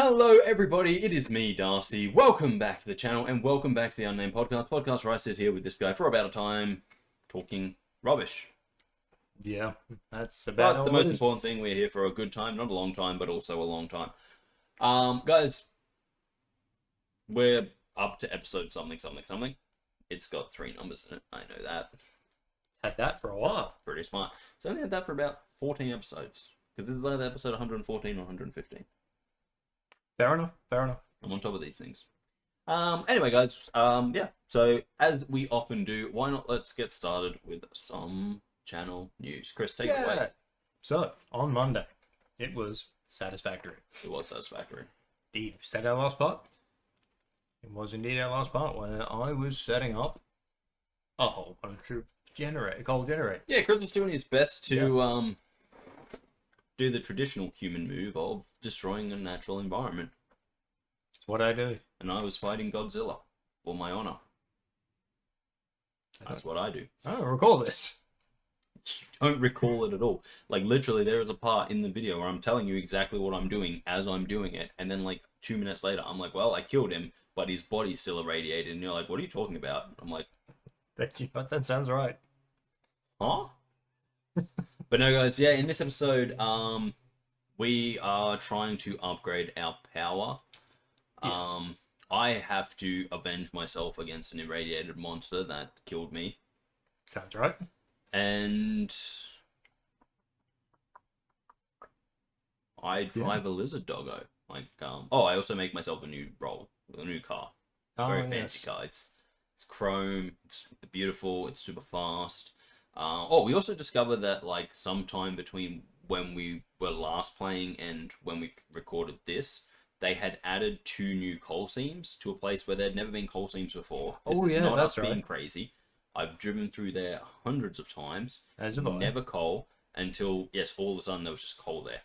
Hello everybody, it is me, Darcy. Welcome back to the channel and welcome back to the Unnamed Podcast where I sit here with this guy for about a time, talking rubbish. Yeah, that's about But the most important thing, we're here for a good time, not a long time, but also a long time. Guys, we're up to episode something. It's got 3 numbers in it, I know that. Had that for a while. Pretty smart. It's only had that for about 14 episodes, because this is either episode 114 or 115. Fair enough. I'm on top of these things. Anyway, guys, yeah. So, as we often do, why not let's get started with some channel news. Kris, take it away. So, on Monday, it was satisfactory. It was satisfactory. Indeed. Was that our last part? It was indeed our last part where I was setting up a whole bunch of coal generators. Yeah, Kris was doing his best to do the traditional human move of destroying a natural environment. It's what I do. And I was fighting Godzilla for my honor. That's what I do. I don't recall this. You don't recall it at all. Like, literally, there is a part in the video where I'm telling you exactly what I'm doing as I'm doing it, and then, like, 2 minutes later, I'm like, well, I killed him, but his body's still irradiated, and you're like, what are you talking about? I'm like... That sounds right. Huh? But no, guys, yeah, in this episode, we are trying to upgrade our power. Yes. I have to avenge myself against an irradiated monster that killed me. Sounds right. And I drive a lizard doggo. Like, I also make myself a new car. Very fancy car. It's chrome, it's beautiful, it's super fast. We also discovered that, like, sometime between when we were last playing and when we recorded this, they had added 2 new coal seams to a place where there'd never been coal seams before. This is not us being crazy. I've driven through there hundreds of times. Never coal until, yes, all of a sudden there was just coal there.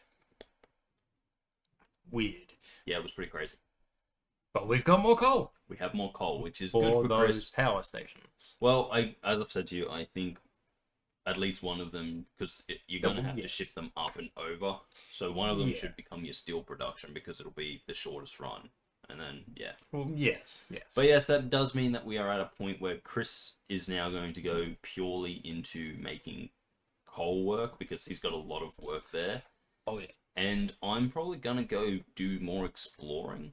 Weird. Yeah, it was pretty crazy. But we've got more coal. We have more coal, which is for good for those Kris. Power stations. Well, as I've said to you, I think at least one of them, because you're going to have to ship them up and over. So one of them should become your steel production because it'll be the shortest run. And then, yeah. Well, yes. But yes, that does mean that we are at a point where Kris is now going to go purely into making coal work because he's got a lot of work there. Oh, yeah. And I'm probably going to go do more exploring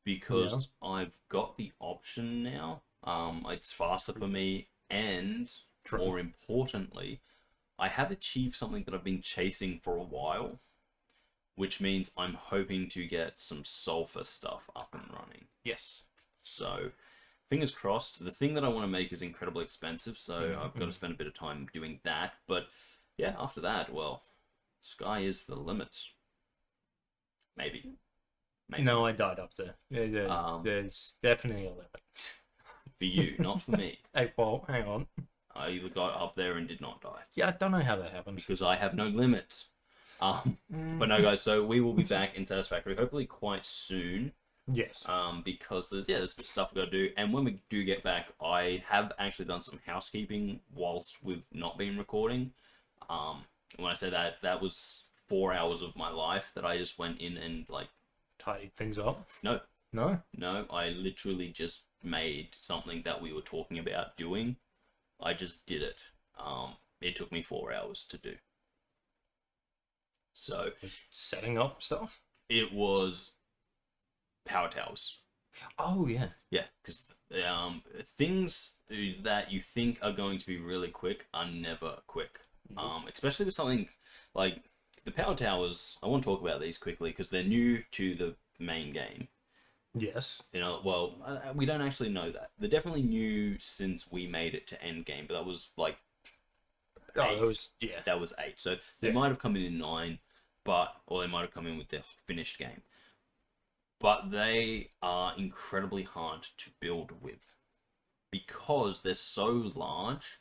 because I've got the option now. It's faster for me, and more importantly, I have achieved something that I've been chasing for a while, which means I'm hoping to get some sulfur stuff up and running. Yes. So, fingers crossed. The thing that I want to make is incredibly expensive, so I've got to spend a bit of time doing that. But yeah, after that, well, sky is the limit. Maybe. No, I died up there. There's definitely a limit. For you, not for me. Hey, well, hang on. I either got up there and did not die. Yeah, I don't know how that happened. Because I have no limit. But no, guys, so we will be back in Satisfactory, hopefully quite soon. Yes. Because there's a bit of stuff we've got to do. And when we do get back, I have actually done some housekeeping whilst we've not been recording. When I say that, that was 4 hours of my life that I just went in and, like... tidied things up? No. No? No, I literally just made something that we were talking about doing. I just did it. It took me 4 hours to do. So... setting up stuff? It was power towers. Oh, yeah. Yeah, because things that you think are going to be really quick are never quick. Especially with something like the power towers. I want to talk about these quickly because they're new to the main game. Yes. You know, well, we don't actually know that. They're definitely new since we made it to end game, but that was like 8. That was 8. So they might have come in 9, or they might have come in with the finished game. But they are incredibly hard to build with because they're so large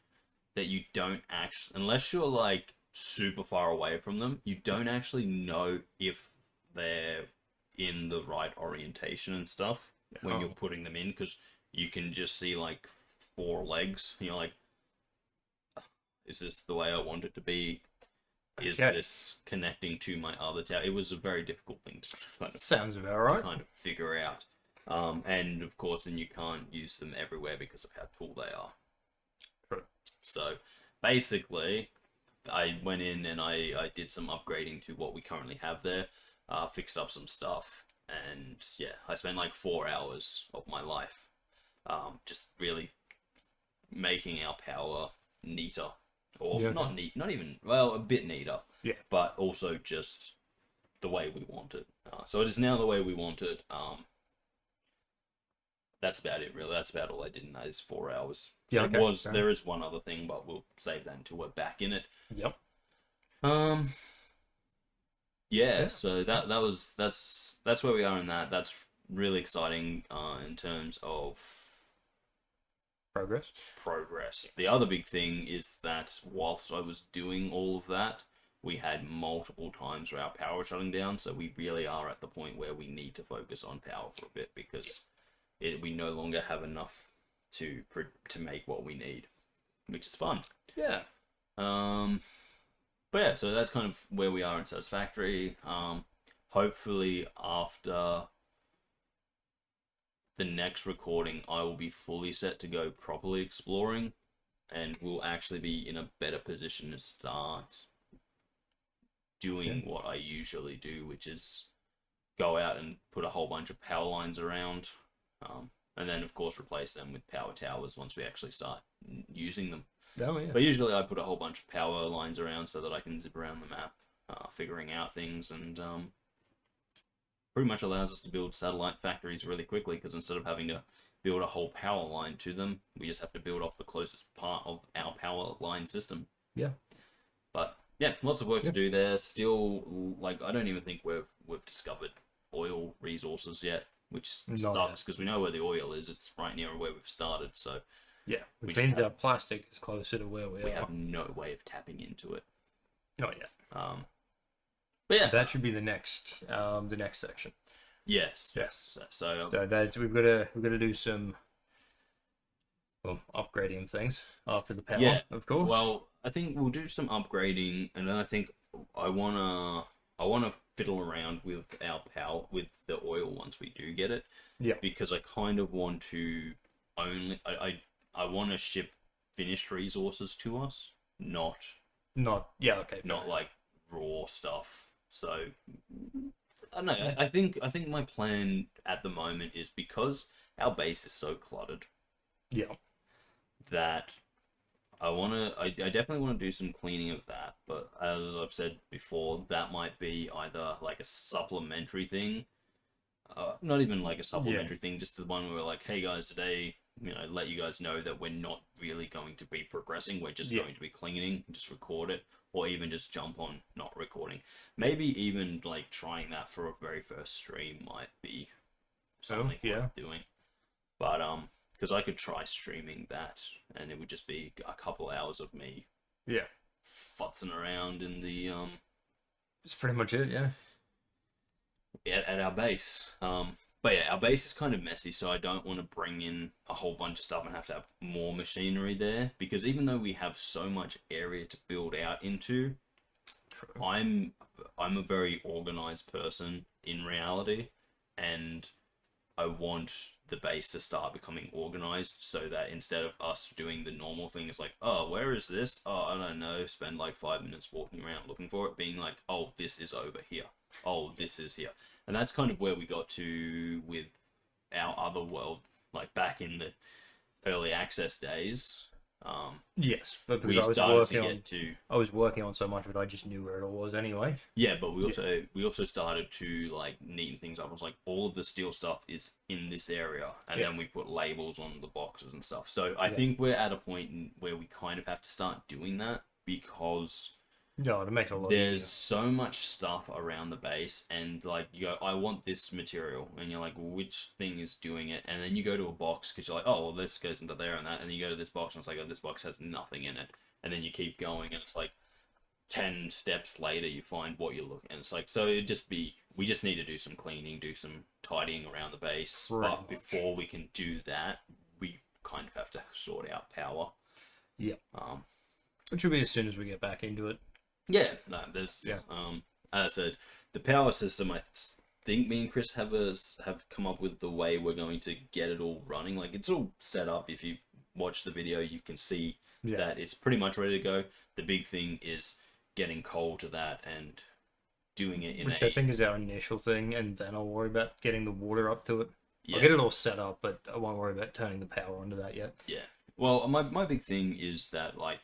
that you don't actually, unless you're like super far away from them, you don't actually know if they're in the right orientation and stuff when you're putting them in, because you can just see like 4 legs and you're like, is this the way I want it to be? is this connecting to my other tower? It was a very difficult thing to sounds about right. kind of figure out. And of course, then you can't use them everywhere because of how tall they are. True. So basically, I went in and I did some upgrading to what we currently have there, fixed up some stuff, and yeah, I spent like 4 hours of my life just really making our power neater. Or not neat, not even, well, a bit neater. Yeah. But also just the way we want it. So it is now the way we want it. That's about it, really. That's about all I did in those 4 hours. Yeah, okay. There is one other thing, but we'll save that until we're back in it. Yep. Yeah. So that's where we are in that. That's really exciting in terms of progress. Yes. The other big thing is that whilst I was doing all of that, we had multiple times where our power was shutting down, so we really are at the point where we need to focus on power for a bit, because we no longer have enough to make what we need, which is fun. Yeah. But yeah, so that's kind of where we are in Satisfactory. Hopefully after the next recording, I will be fully set to go properly exploring, and we'll actually be in a better position to start doing what I usually do, which is go out and put a whole bunch of power lines around, and then of course replace them with power towers once we actually start using them. Oh, yeah. But usually I put a whole bunch of power lines around so that I can zip around the map, figuring out things, and pretty much allows us to build satellite factories really quickly, because instead of having to build a whole power line to them, we just have to build off the closest part of our power line system. Yeah. But yeah, lots of work to do there. Still, like, I don't even think we've discovered oil resources yet, which sucks because we know where the oil is. It's right near where we've started. So yeah, which means our plastic is closer to where we are. We have no way of tapping into it. Not yet. But yeah, that should be the next section. Yes. So that's we've got to do some upgrading things after the power, of course. Well, I think we'll do some upgrading, and then I think I wanna fiddle around with our power with the oil once we do get it. Yeah. Because I kind of want to I want to ship finished resources to us, not like raw stuff. So I don't know. I think my plan at the moment is, because our base is so cluttered. Yeah. That I definitely want to do some cleaning of that, but as I've said before, that might be either like a supplementary thing, not even like a supplementary thing, just the one where we're like, hey guys, today, let you guys know that we're not really going to be progressing, we're just going to be cleaning, just record it, or even just jump on not recording. Maybe even like trying that for a very first stream might be something worth doing. But because I could try streaming that, and it would just be a couple hours of me futzing around in the That's pretty much it, at our base. But yeah, our base is kind of messy, so I don't want to bring in a whole bunch of stuff and have to have more machinery there, because even though we have so much area to build out into, I'm a very organized person in reality, and I want the base to start becoming organized, so that instead of us doing the normal thing, it's like, oh, where is this? Oh, I don't know, spend like 5 minutes walking around looking for it, being like, oh, this is over here. Oh, this is here. And that's kind of where we got to with our other world, like back in the early access days. Yes, but because I was working on so much of it, I just knew where it all was anyway. Yeah, but we also started to like neaten things up. It was like all of the steel stuff is in this area, and then we put labels on the boxes and stuff. So I think we're at a point where we kind of have to start doing that, because to make it a lot there's easier. so much stuff around the base, and like you go, I want this material, and you're like, which thing is doing it? And then you go to a box because you're like, oh, well, this goes into there and that, and then you go to this box and it's like, oh, this box has nothing in it, and then you keep going, and it's like 10 steps later you find what you're looking, and it's like, so we just need to do some cleaning, do some tidying around the base, but before we can do that, we kind of have to sort out power. Which will be as soon as we get back into it. Yeah, no, there's as I said, the power system. I think me and Kris have come up with the way we're going to get it all running. Like it's all set up. If you watch the video, you can see that it's pretty much ready to go. The big thing is getting coal to that and doing it in which I think is our initial thing, and then I'll worry about getting the water up to it. Yeah. I'll get it all set up, but I won't worry about turning the power onto that yet. Yeah. Well, my big thing is that, like,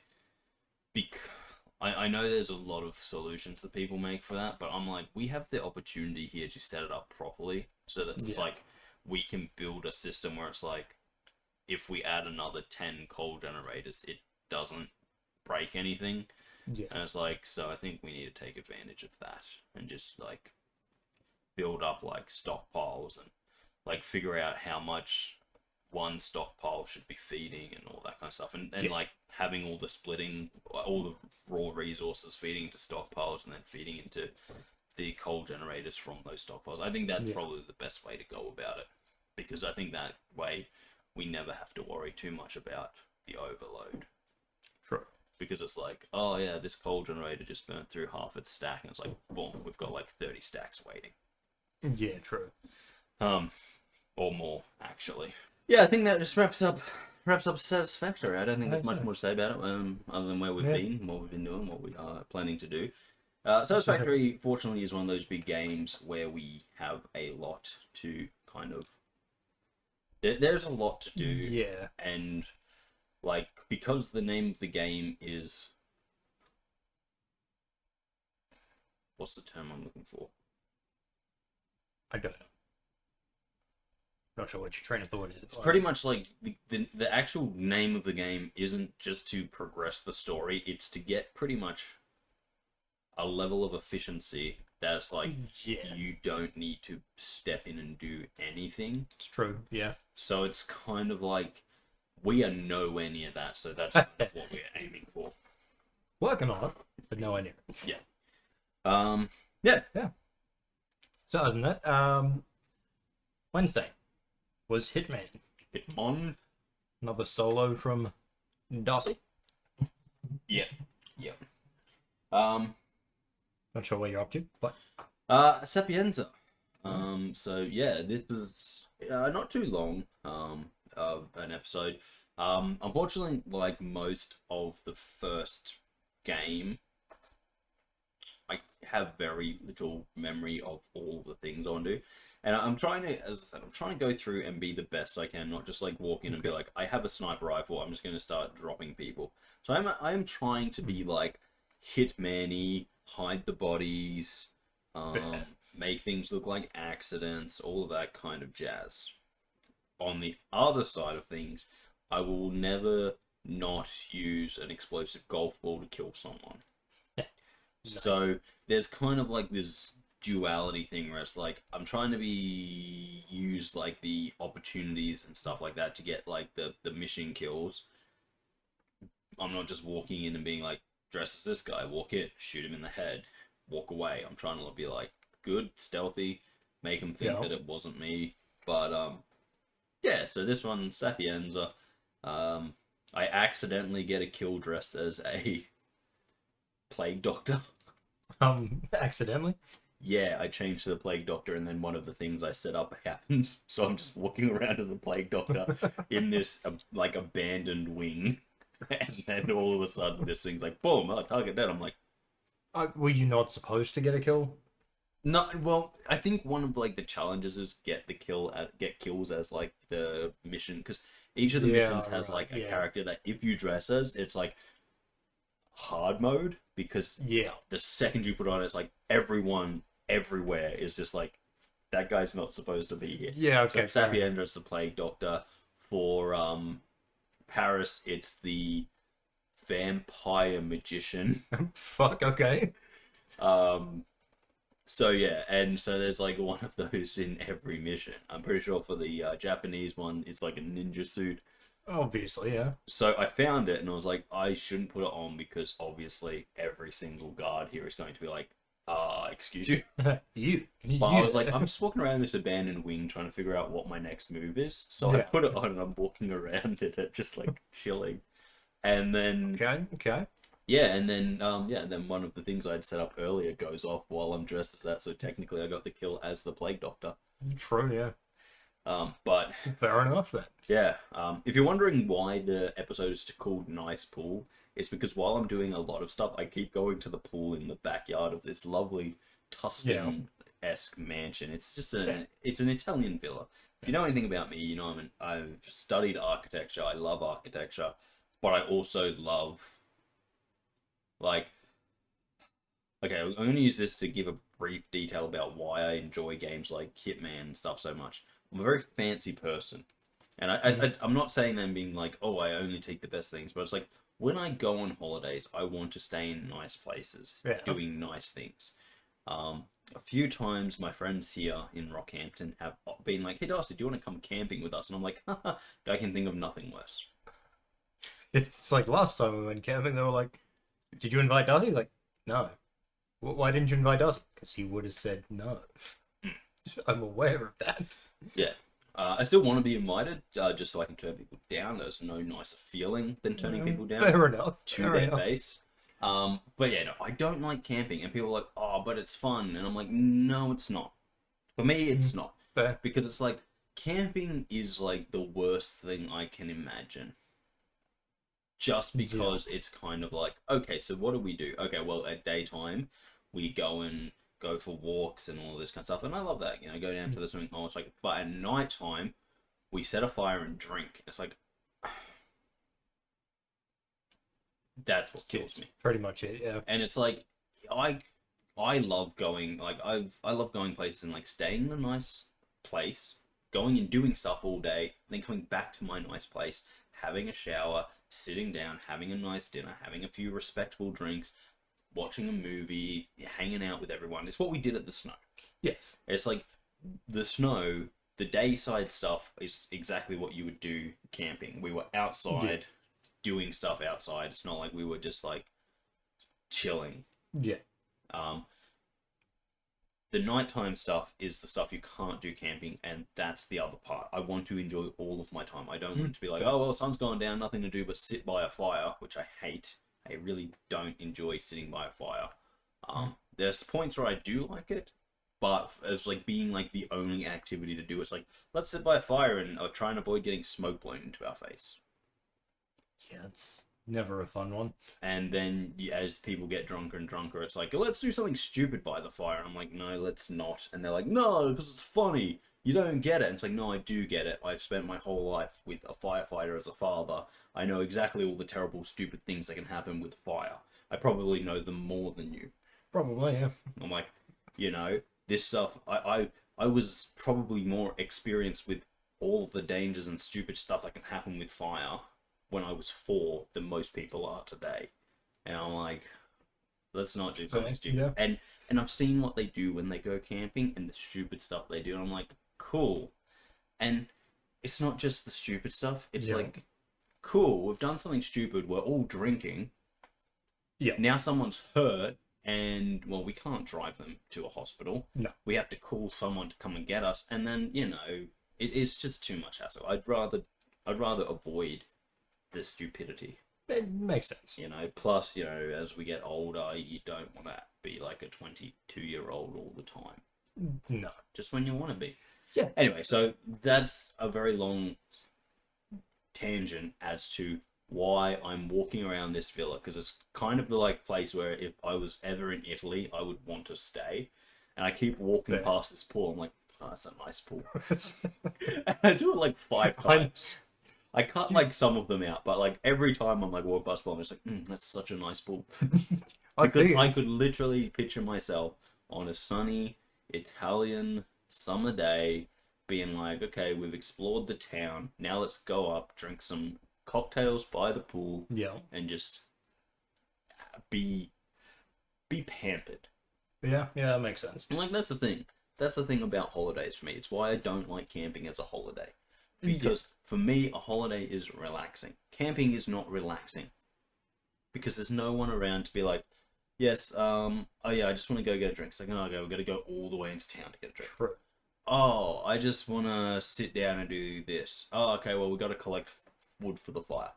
I know there's a lot of solutions that people make for that, but I'm like, we have the opportunity here to set it up properly so that, like, we can build a system where it's like, if we add another 10 coal generators, it doesn't break anything. Yeah. And it's like, so I think we need to take advantage of that and just, like, build up, like, stockpiles and, like, figure out how much one stockpile should be feeding and all that kind of stuff. And like, having all the splitting, all the raw resources feeding into stockpiles and then feeding into the coal generators from those stockpiles. I think that's probably the best way to go about it. Because I think that way we never have to worry too much about the overload. True. Because it's like, oh yeah, this coal generator just burnt through half its stack, and it's like, boom, we've got like 30 stacks waiting. Yeah, true. Or more, actually. Yeah, I think that just wraps up Satisfactory. I don't think there's much more to say about it, other than where we've been, what we've been doing, what we are planning to do. Satisfactory, fortunately, is one of those big games where we have a lot to kind of... There's a lot to do. Yeah. And, like, because the name of the game is... What's the term I'm looking for? I don't know. Not sure what your train of thought is. It's pretty much like the actual name of the game isn't just to progress the story, it's to get pretty much a level of efficiency that's like you don't need to step in and do anything. It's true, yeah. So it's kind of like we are nowhere near that, so that's kind of what we're aiming for. Working on it, but nowhere near. Yeah. Yeah. So other than that, Wednesday was Hitman. Another solo from Darcy. Yeah. Not sure what you're up to, but Sapienza. So yeah, this was not too long an episode. Unfortunately, like most of the first game, I have very little memory of all the things I want to do. And I'm trying to, as I said, I'm trying to go through and be the best I can, not just like walk in and be like, I have a sniper rifle, I'm just going to start dropping people. So I am trying to be like Hitman-y, hide the bodies, make things look like accidents, all of that kind of jazz. On the other side of things, I will never not use an explosive golf ball to kill someone. Nice. So there's kind of like this duality thing where it's like I'm trying to use like the opportunities and stuff like that to get like the mission kills. I'm not just walking in and being like, dress as this guy, walk in, shoot him in the head, walk away. I'm trying to be like good, stealthy, make him think that it wasn't me. But yeah, so this one, Sapienza, I accidentally get a kill dressed as a plague doctor. Accidentally? Yeah, I changed to the plague doctor, and then one of the things I set up happens. So I'm just walking around as a plague doctor in this like abandoned wing, and then all of a sudden this thing's like, boom, target dead. I'm like, were you not supposed to get a kill? No, well, I think one of like the challenges is get kills as like the mission, because each of the missions has like a character that if you dress as, it's like hard mode, because the second you put on it, it's like everyone everywhere is just like, that guy's not supposed to be here. Yeah, okay. So Sapienza is the plague doctor. For Paris, it's the vampire magician. Fuck, okay. So yeah, and so there's like one of those in every mission. I'm pretty sure for the Japanese one, it's like a ninja suit. Obviously, yeah. So I found it and I was like, I shouldn't put it on because obviously every single guard here is going to be like, excuse you. But I was like, I'm just walking around this abandoned wing trying to figure out what my next move is. So I put it on and I'm walking around in it, just like chilling. And then... Okay. Yeah, and then one of the things I'd set up earlier goes off while I'm dressed as that, so technically I got the kill as the Plague Doctor. True, yeah. But fair enough then. Yeah. If you're wondering why the episode is called Nice Pool, it's because while I'm doing a lot of stuff, I keep going to the pool in the backyard of this lovely Tuscan-esque mansion. It's just it's an Italian villa. If you know anything about me, you know I've studied architecture. I love architecture, but I also love okay, I'm going to use this to give a brief detail about why I enjoy games like Hitman and stuff so much. I'm a very fancy person. And I'm not saying that being like, oh, I only take the best things, but it's like, when I go on holidays, I want to stay in nice places, doing nice things. A few times my friends here in Rockhampton have been like, hey, Darcy, do you want to come camping with us? And I'm like, haha, I can think of nothing worse. It's like last time we went camping, they were like, did you invite Darcy? He's like, no. Why didn't you invite Darcy? Because he would have said no. I'm aware of that. Yeah. I still want to be invited, just so I can turn people down. There's no nicer feeling than turning people down to their face. But yeah, no, I don't like camping. And people are like, oh, but it's fun. And I'm like, no, it's not. For me, it's not. Fair. Because it's like, camping is like the worst thing I can imagine. Just because it's kind of like, okay, so what do we do? Okay, well, at daytime, we go for walks and all this kind of stuff. And I love that, go down to the swimming hole. It's like, but at nighttime, we set a fire and drink. It's like, that's what kills me. Pretty much it, yeah. And it's like, I love going, I love going places and staying in a nice place, going and doing stuff all day, then coming back to my nice place, having a shower, sitting down, having a nice dinner, having a few respectable drinks, watching a movie, hanging out with everyone. It's what we did at the snow. Yes. It's like the snow, the dayside stuff is exactly what you would do camping. We were outside doing stuff outside. It's not like we were just chilling. Yeah. The nighttime stuff is the stuff you can't do camping, and that's the other part. I want to enjoy all of my time. I don't want it to be like, oh, well, sun's gone down, nothing to do but sit by a fire, which I hate. I really don't enjoy sitting by a fire. There's points where I do like it, but as being the only activity to do, it's like, let's sit by a fire and try and avoid getting smoke blown into our face. Yeah, it's never a fun one. And then as people get drunker and drunker, it's like, let's do something stupid by the fire. I'm like, no, let's not. And they're like, no, because it's funny. You don't get it. And it's like, no, I do get it. I've spent my whole life with a firefighter as a father. I know exactly all the terrible, stupid things that can happen with fire. I probably know them more than you. Probably, yeah. I'm like, this stuff, I was probably more experienced with all of the dangers and stupid stuff that can happen with fire when I was 4 than most people are today. And I'm like, let's not do something stupid. Yeah. And I've seen what they do when they go camping and the stupid stuff they do. And I'm like, cool. And it's not just the stupid stuff. It's like, cool, we've done something stupid. We're all drinking. Yeah. Now someone's hurt and, well, we can't drive them to a hospital. No. We have to call someone to come and get us. And then, it's just too much hassle. I'd rather avoid the stupidity. It makes sense. Plus, as we get older, you don't want to be like a 22-year-old all the time. No. Just when you want to be. Yeah. Anyway, so that's a very long tangent as to why I'm walking around this villa, because it's kind of the place where if I was ever in Italy, I would want to stay. And I keep walking past this pool. I'm like, oh, that's a nice pool. And I do it 5 times. I cut some of them out, but every time I'm walk past pool, I'm just like, that's such a nice pool. Because I could literally picture myself on a sunny Italian summer day being like, okay, we've explored the town. Now let's go up, drink some cocktails by the pool, and just be pampered. Yeah, that makes sense. And that's the thing. That's the thing about holidays for me. It's why I don't like camping as a holiday. Because for me, a holiday is relaxing. Camping is not relaxing. Because there's no one around to be like, yes, I just want to go get a drink. It's like, oh, okay, we've got to go all the way into town to get a drink. True. Oh, I just want to sit down and do this. Oh, okay, well, we've got to collect wood for the fire.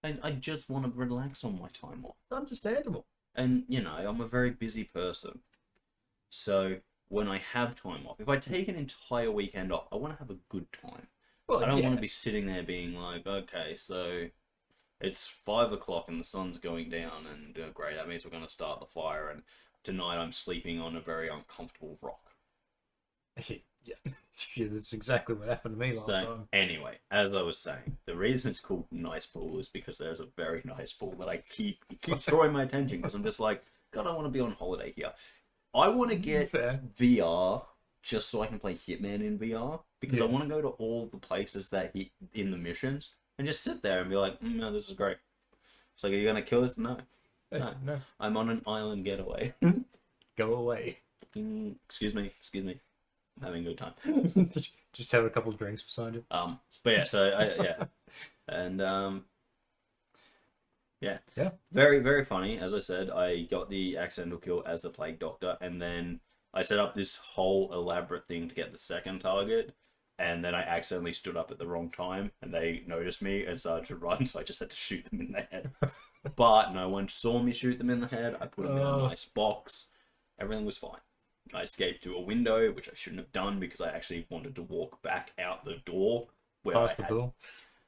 I just want to relax on my time off. It's understandable. And, you know, I'm a very busy person. So, when I have time off, if I take an entire weekend off, I want to have a good time. Well, I don't want to be sitting there being like, okay, so it's 5 o'clock and the sun's going down, and great, that means we're going to start the fire, and tonight I'm sleeping on a very uncomfortable rock. Yeah, that's exactly what happened to me last time. Anyway, as I was saying, the reason it's called Nice Pool is because there's a very nice pool that I keeps drawing my attention, because I'm just like, God, I want to be on holiday here. I want to get VR just so I can play Hitman in VR, because I want to go to all the places that in the missions and just sit there and be like, no, this is great. It's like, are you going to kill us? No. No. I'm on an island getaway. Go away. Excuse me. I'm having a good time. Just have a couple of drinks beside you. But yeah, so and yeah, very, very funny. As I said, I got the accidental kill as the Plague Doctor, and then I set up this whole elaborate thing to get the second target, and then I accidentally stood up at the wrong time, and they noticed me and started to run, so I just had to shoot them in the head. But no one saw me shoot them in the head. I put them in a nice box. Everything was fine. I escaped through a window, which I shouldn't have done because I actually wanted to walk back out the door. Past the pool?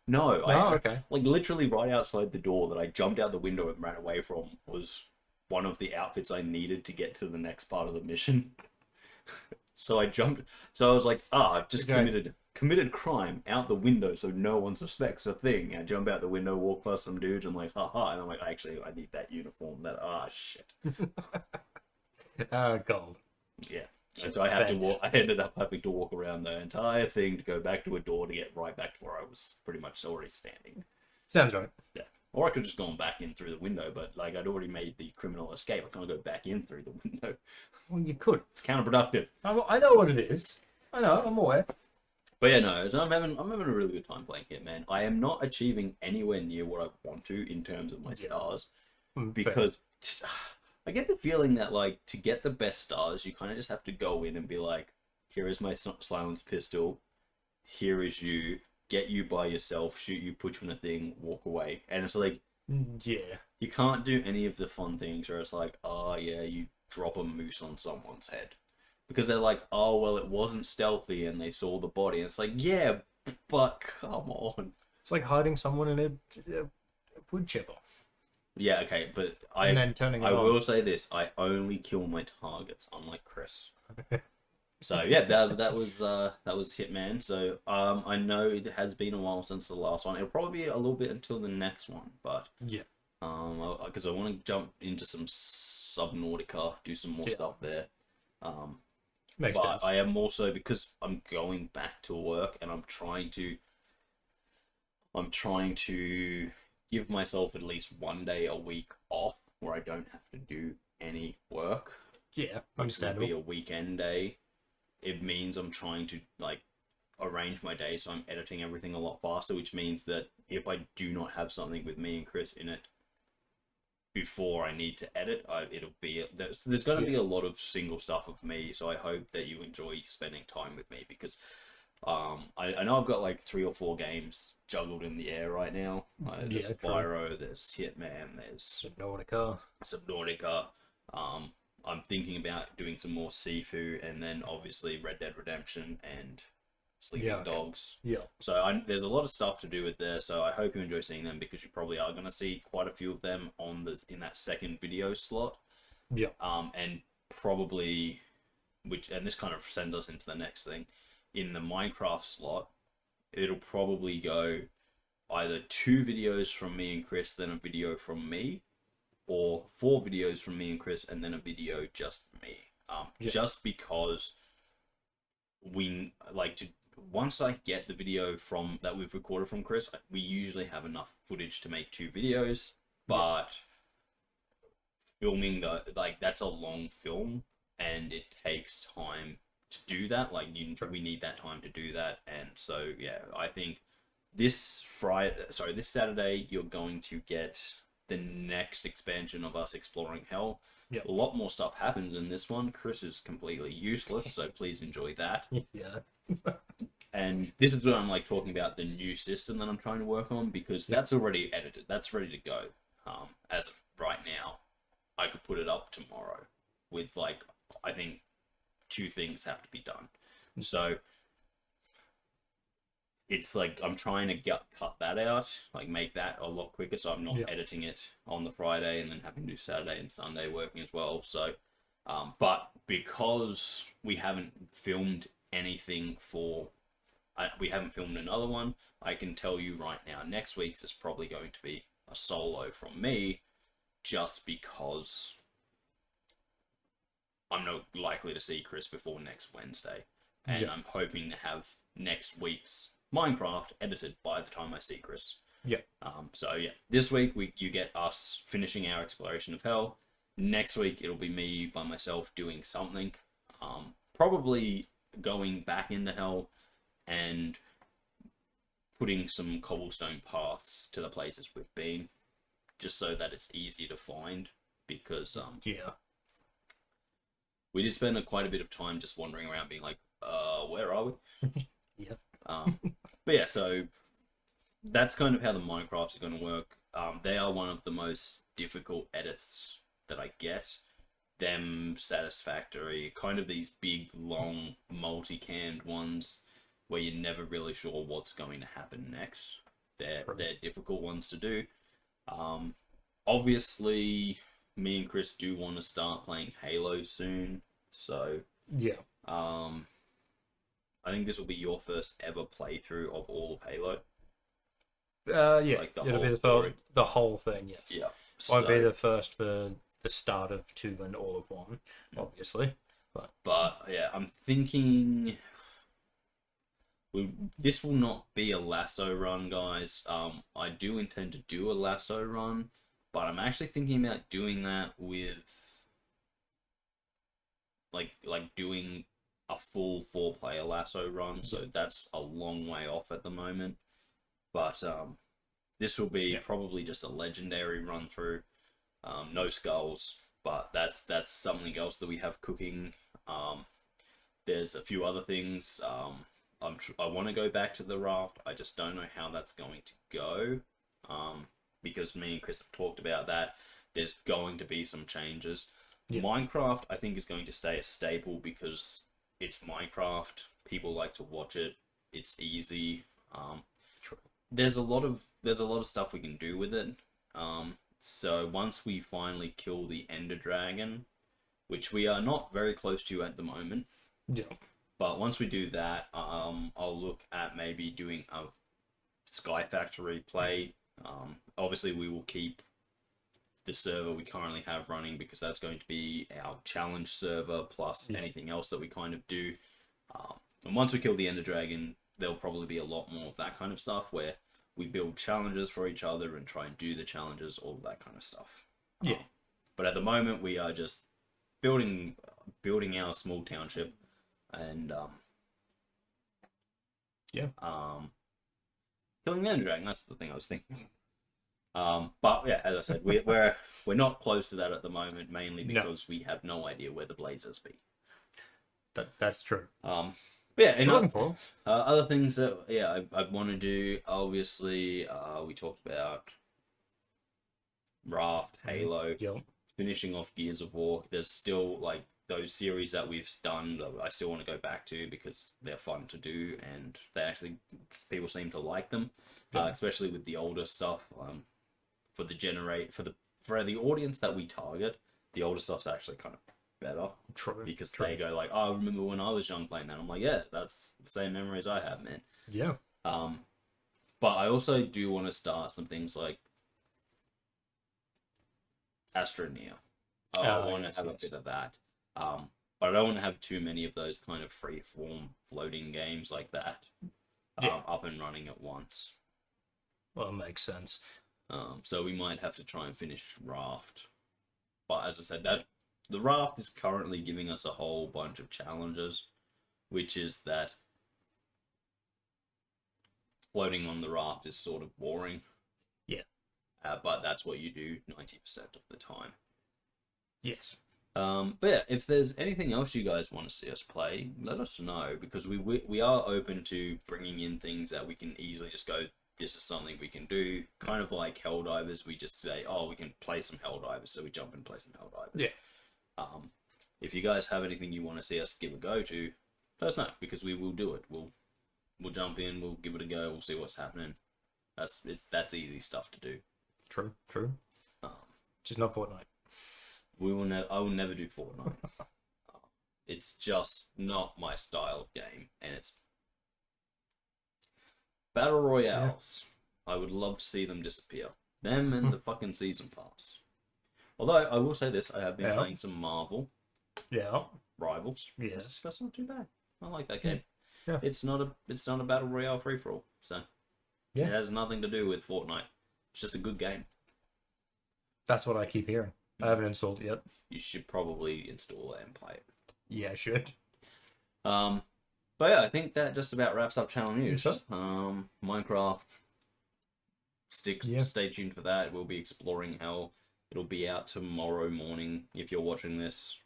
No. Okay. Like, literally right outside the door that I jumped out the window and ran away from was one of the outfits I needed to get to the next part of the mission. So I jumped. So I was like, I've just committed crime out the window so no one suspects a thing. And I jump out the window, walk past some dudes, and like, haha. And I'm like, actually, I need that uniform. Shit. Gold. Yeah. And so I had to walk. I ended up having to walk around the entire thing to go back to a door to get right back to where I was pretty much already standing. Sounds right. Yeah. Or I could have just gone back in through the window, but like I'd already made the criminal escape. I can't go back in through the window. Well, you could. It's counterproductive. I know what it is. I know. I'm aware. But yeah, no. So I'm having a really good time playing Hitman. I am not achieving anywhere near what I want to in terms of my stars, because I get the feeling that, like, to get the best stars, you kind of just have to go in and be like, here is my silenced pistol, here is you, get you by yourself, shoot you, put you in a thing, walk away. And it's like, you can't do any of the fun things where it's like, you drop a moose on someone's head. Because they're like, oh, well, it wasn't stealthy and they saw the body. And it's like, yeah, but come on. It's like hiding someone in a wood chipper. Yeah, okay, but I will say this: I only kill my targets, unlike Kris. So yeah, that was Hitman. So I know it has been a while since the last one. It'll probably be a little bit until the next one, but because I want to jump into some Subnautica, do some more stuff there. Makes sense. I am also, because I'm going back to work and I'm trying to give myself at least one day a week off where I don't have to do any work. Yeah, understandable. That'd be a weekend day. It means I'm trying to like arrange my day so I'm editing everything a lot faster, which means that if I do not have something with me and Kris in it before I need to edit, there's going to be a lot of single stuff of me. So I hope that you enjoy spending time with me, because I know I've got like 3 or 4 games juggled in the air right now. There's Spyro, there's Hitman, there's Subnautica. I'm thinking about doing some more Sifu, and then obviously Red Dead Redemption and Sleeping Dogs. Yeah. So there's a lot of stuff to do with there. So I hope you enjoy seeing them, because you probably are going to see quite a few of them in that second video slot. Yeah. And probably, and this kind of sends us into the next thing. In the Minecraft slot, it'll probably go either 2 videos from me and Kris, then a video from me, or 4 videos from me and Kris, and then a video just me. Just because we like to, once I get the video that we've recorded from Kris, we usually have enough footage to make 2 videos, but filming that's a long film, and it takes time to do that. We need that time to do that. And so I think this Saturday you're going to get the next expansion of us exploring hell. A lot more stuff happens in this one. Kris is completely useless, so please enjoy that. And this is when I'm like talking about the new system that I'm trying to work on, because that's already edited. That's ready to go. As of right now, I could put it up tomorrow with like, I think 2 things have to be done. So it's like I'm trying to cut that out, like make that a lot quicker, so I'm not editing it on the Friday and then having to do Saturday and Sunday working as well. So, but because we haven't filmed anything we haven't filmed another one, I can tell you right now, next week's is probably going to be a solo from me, just because I'm not likely to see Kris before next Wednesday. And I'm hoping to have next week's Minecraft edited by the time I see Kris. So this week you get us finishing our exploration of hell. Next week it'll be me by myself doing something. Probably going back into hell and putting some cobblestone paths to the places we've been, just so that it's easier to find, because we did spend quite a bit of time just wandering around being like, where are we? But yeah, so that's kind of how the Minecrafts are going to work. They are one of the most difficult edits that I get. Them satisfactory, kind of these big, long, multi-cammed ones where you're never really sure what's going to happen next. They're difficult ones to do. Obviously, me and Kris do want to start playing Halo soon, so I think this will be your first ever playthrough of all of Halo. Like it'll be the whole thing, yes. Yeah. Won't be the first for the start of 2 and all of 1, obviously. But yeah, I'm thinking this will not be a lasso run, guys. I do intend to do a lasso run, but I'm actually thinking about doing that with like doing a full 4-player lasso run, so that's a long way off at the moment. But this will be probably just a legendary run through, no skulls, but that's something else that we have cooking. There's a few other things. I want to go back to the raft. I just don't know how that's going to go, because me and Kris have talked about that. There's going to be some changes. Minecraft, I think, is going to stay a staple because it's Minecraft. People like to watch it. It's easy. There's a lot of stuff we can do with it. So once we finally kill the Ender Dragon, which we are not very close to at the moment, but once we do that, I'll look at maybe doing a Sky Factory play. Obviously, we will keep the server we currently have running, because that's going to be our challenge server plus anything else that we kind of do. And once we kill the Ender Dragon, there'll probably be a lot more of that kind of stuff where we build challenges for each other and try and do the challenges, all that kind of stuff. But at the moment, we are just building our small township and killing the Ender Dragon. That's the thing I was thinking. But yeah, as I said, we're not close to that at the moment, mainly because we have no idea where the blazers be. That's true. But yeah, and other things that I want to do. Obviously, we talked about Raft, Halo, finishing off Gears of War. There's still like those series that we've done that I still want to go back to because they're fun to do and people seem to like them, especially with the older stuff. For the audience that we target, the older stuff's actually kind of better. Because they go like, oh, I remember when I was young playing that. I'm like, yeah, that's the same memories I have, man. But I also do want to start some things like Astroneer. I want to have a bit of that. But I don't want to have too many of those kind of free-form floating games like that up and running at once. Well, it makes sense. So we might have to try and finish Raft. But as I said, the Raft is currently giving us a whole bunch of challenges, which is that floating on the raft is sort of boring. But that's what you do 90% of the time. Yes. But yeah, if there's anything else you guys want to see us play, let us know, because we are open to bringing in things that we can easily just go, this is something we can do. Kind of like Helldivers, we just say, oh, we can play some Helldivers, so we jump and play some Helldivers. Yeah. If you guys have anything you want to see us give a go to, let us know, because we will do it. We'll jump in, we'll give it a go, we'll see what's happening. That's easy stuff to do. True. Just not Fortnite. I will never do Fortnite. It's just not my style of game, and it's battle royales. Yeah. I would love to see them disappear. Them and the fucking season pass. Although I will say this, I have been playing some Marvel. Yeah. Rivals. Yes. That's not too bad. I like that game. Yeah. It's not a battle royale free for all. So it has nothing to do with Fortnite. It's just a good game. That's what I keep hearing. I haven't installed it yet. You should probably install it and play it. Yeah, I should. But yeah, I think that just about wraps up channel news. Sure. Minecraft. Stay tuned for that. We'll be exploring Hell. It'll be out tomorrow morning if you're watching this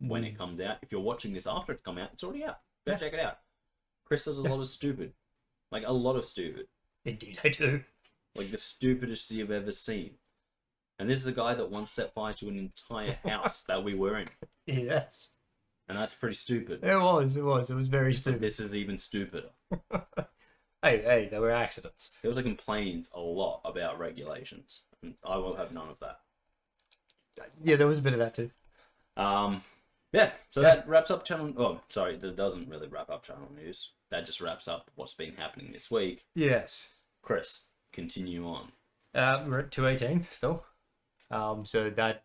when it comes out. If you're watching this after it's come out, it's already out. Go check it out. Kris does a lot of stupid. Like, a lot of stupid. Indeed, I do. Like, the stupidest you've ever seen. And this is a guy that once set fire to an entire house that we were in. Yes. And that's pretty stupid. It was very stupid. This is even stupider. Hey, there were accidents. He also complains a lot about regulations. And I will have none of that. Yeah, there was a bit of that too. Yeah, so that wraps up channel... Oh, sorry, that doesn't really wrap up channel news. That just wraps up what's been happening this week. Yes. Kris, continue on. We're at 218 still. So that...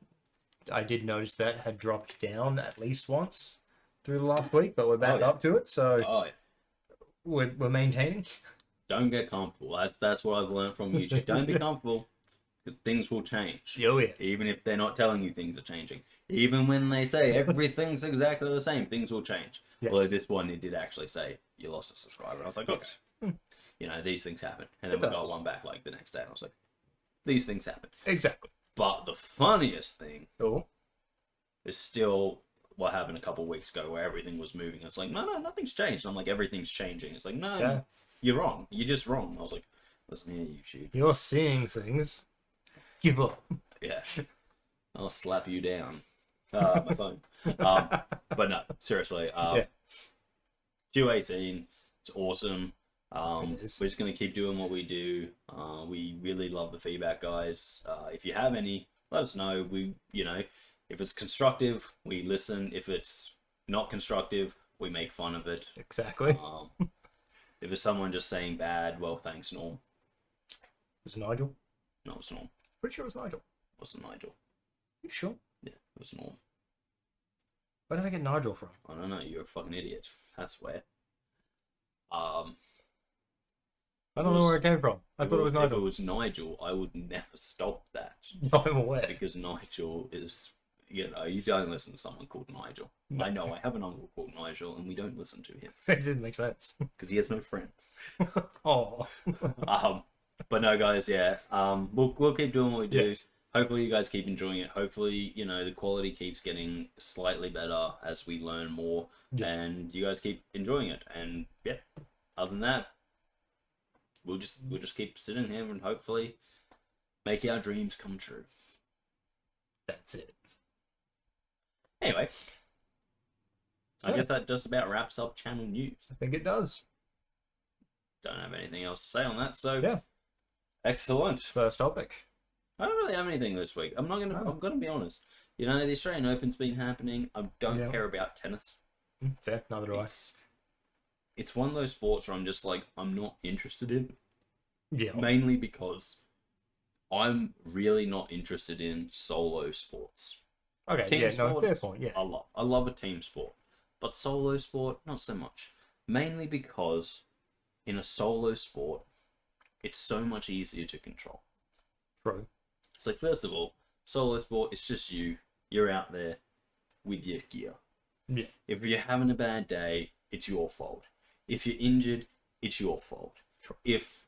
I did notice that had dropped down at least once through the last week, but we're back up to it, so we're maintaining. Don't get comfortable. That's what I've learned from YouTube. Don't be comfortable, because things will change. Oh, yeah. Even if they're not telling you things are changing. Even when they say everything's exactly the same, things will change. Yes. Although this one, it did actually say, you lost a subscriber. And I was like, okay. You know, these things happen. And then we got one back like the next day, and I was like, these things happen. Exactly. But the funniest thing is still what happened a couple of weeks ago where everything was moving. It's like, no, nothing's changed. I'm like, everything's changing. It's like, no, you're wrong. You're just wrong. I was like, listen here, YouTube. You're seeing things. Give up. Yeah. I'll slap you down. My phone. But no, seriously. 218. It's awesome. We're just going to keep doing what we do. We really love the feedback, guys. If you have any, let us know. If it's constructive, we listen. If it's not constructive, we make fun of it. Exactly. If it's someone just saying bad, well, thanks, Norm. Was it Nigel? No, it's Norm. Pretty sure it was Nigel. It wasn't Nigel. You sure? Yeah, it was Norm. Where did I get Nigel from? I don't know. You're a fucking idiot. That's where. I don't know where it came from. I thought it was Nigel. If it was Nigel, I would never stop that. I'm aware. Because Nigel is, you don't listen to someone called Nigel. No. I know, I have an uncle called Nigel, and we don't listen to him. It didn't make sense. Because he has no friends. Oh. But no, guys, we'll keep doing what we do. Yes. Hopefully you guys keep enjoying it. Hopefully, the quality keeps getting slightly better as we learn more. Yes. And you guys keep enjoying it. And, other than that, we'll just keep sitting here and hopefully make our dreams come true. That's it. Anyway, I guess that just about wraps up channel news. I think it does. Don't have anything else to say on that, so excellent. First topic. I don't really have anything this week. I'm gonna be honest. The Australian Open's been happening. I don't care about tennis. Fair, neither do I. It's one of those sports where I'm just like, I'm not interested in. Yeah. Mainly because I'm really not interested in solo sports. Okay, team sports, fair point, yeah. I love a team sport. But solo sport, not so much. Mainly because in a solo sport, it's so much easier to control. True. It's like, first of all, solo sport, it's just you. You're out there with your gear. Yeah. If you're having a bad day, it's your fault. If you're injured, it's your fault. True. If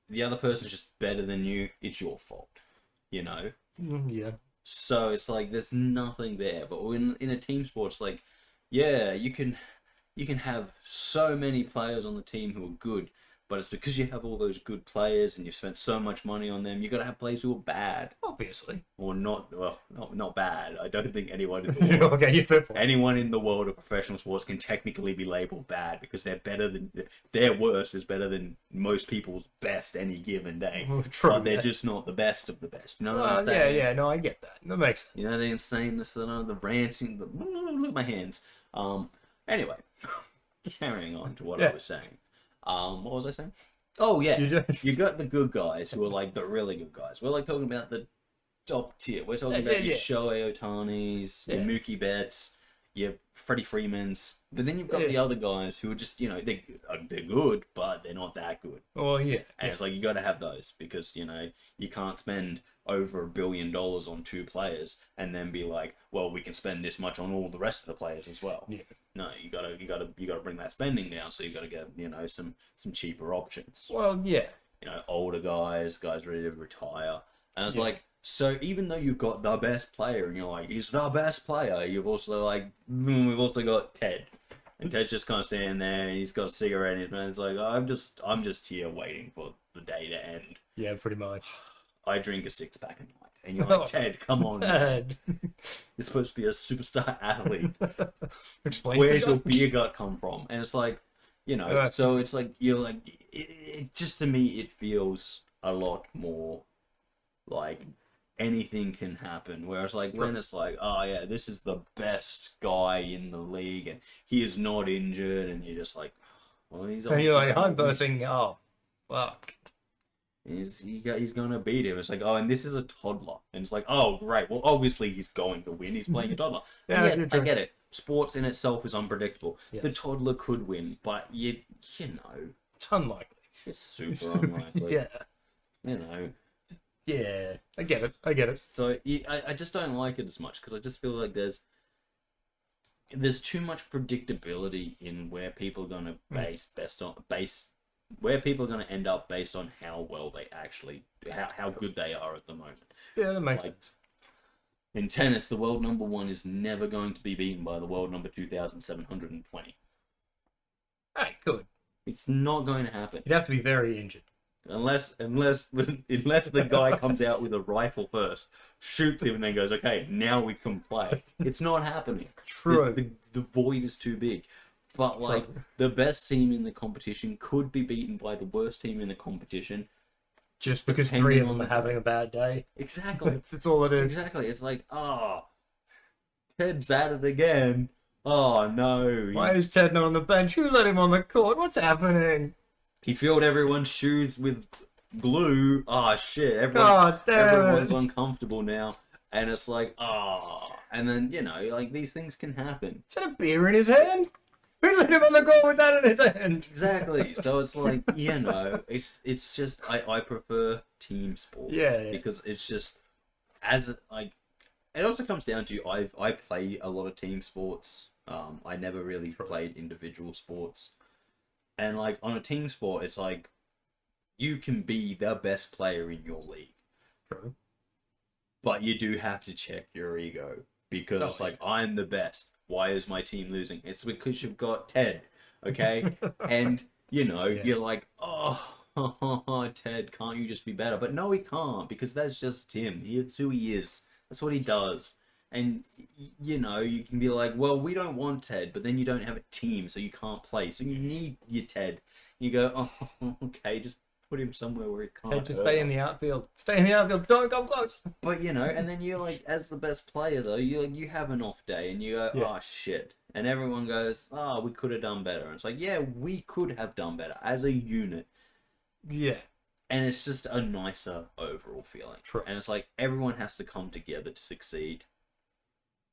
the other person's just better than you, it's your fault. Yeah. So it's like there's nothing there. But in a team sport, it's like, yeah, you can have so many players on the team who are good, but it's because you have all those good players and you've spent so much money on them. You got to have players who are bad, obviously, or not. Well, not bad. I don't think anyone in the world, anyone in the world of professional sports can technically be labeled bad because they're better than their worst is better than most people's best any given day. Well, true, but they're just not the best of the best. You know what I'm yeah, saying? yeah. No, I get that. That makes sense. You know the insaneness, the ranting. Look at my hands. Anyway, carrying on to what I was saying. What was I saying? Oh yeah, you got the good guys who are like the really good guys. We're like talking about the top tier. We're talking about your Shohei Ohtanis, your Mookie Betts, your Freddie Freemans. But then you've got the other guys who are just, they're good, but they're not that good. Oh yeah, and it's like you got to have those because you can't spend over $1 billion on 2 players and then be like, well, we can spend this much on all the rest of the players as well. Yeah. No, you gotta bring that spending down. So you gotta get some cheaper options. Well, yeah. Older guys ready to retire, and it's like, so even though you've got the best player and you're like, he's the best player, you've also we've also got Ted. And Ted's just kind of standing there, and he's got a cigarette in his mouth. It's like, I'm just here waiting for the day to end. Yeah, pretty much. I drink a 6-pack a night, and you're like, Ted, come on, Ted. You're supposed to be a superstar athlete. Where's your beer gut come from? And it's like, so it's like you're like, it just to me, it feels a lot more like anything can happen. Whereas like when it's like, oh yeah, this is the best guy in the league and he is not injured, and you're just like, well, he's. And you're like, I'm versing. Oh, fuck. He's gonna beat him. It's like, oh, and this is a toddler, and it's like, oh, great. Well, obviously he's going to win. He's playing a toddler. Yeah, yes, I get it. Sports in itself is unpredictable. Yes. The toddler could win, but you know, it's unlikely. It's super unlikely. Yeah. Yeah, I get it. So I just don't like it as much because I just feel like there's too much predictability in where people are gonna where people are going to end up based on how well they actually, how good they are at the moment. Yeah, that makes sense. In tennis, the world number 1 is never going to be beaten by the world number 2,720. Alright, good. It's not going to happen. You'd have to be very injured. Unless the guy comes out with a rifle first, shoots him, and then goes, okay, now we can play. It's not happening. True. The void is too big. But, the best team in the competition could be beaten by the worst team in the competition. Just because 3 of them are having a bad day. Exactly. That's all it is. Exactly. It's like, Ted's at it again. Oh, no. Why is Ted not on the bench? Who let him on the court? What's happening? He filled everyone's shoes with glue. Oh, shit. Everyone's uncomfortable now. And it's like, And then, these things can happen. Is that a beer in his hand? Who let him on the court with that in his hand? Exactly. So it's like, it's just, I prefer team sport. Yeah. Because it's just, it also comes down to, I play a lot of team sports. I never really played individual sports. And, on a team sport, it's like, you can be the best player in your league. True. But you do have to check your ego. Because, I'm the best. Why is my team losing? It's because you've got Ted, okay? And, you're like, Ted, can't you just be better? But no, he can't, because that's just him. That's who he is. That's what he does. And, you can be like, well, we don't want Ted, but then you don't have a team, so you can't play. So you need your Ted. You go, okay, just put him somewhere where he can't. Ted, just stay in the outfield. Stay in the outfield. Don't come close. But, and then you're like, as the best player, though, you have an off day, and you go, oh, shit. And everyone goes, we could have done better. And it's like, yeah, we could have done better as a unit. Yeah. And it's just a nicer overall feeling. True. And it's like, everyone has to come together to succeed.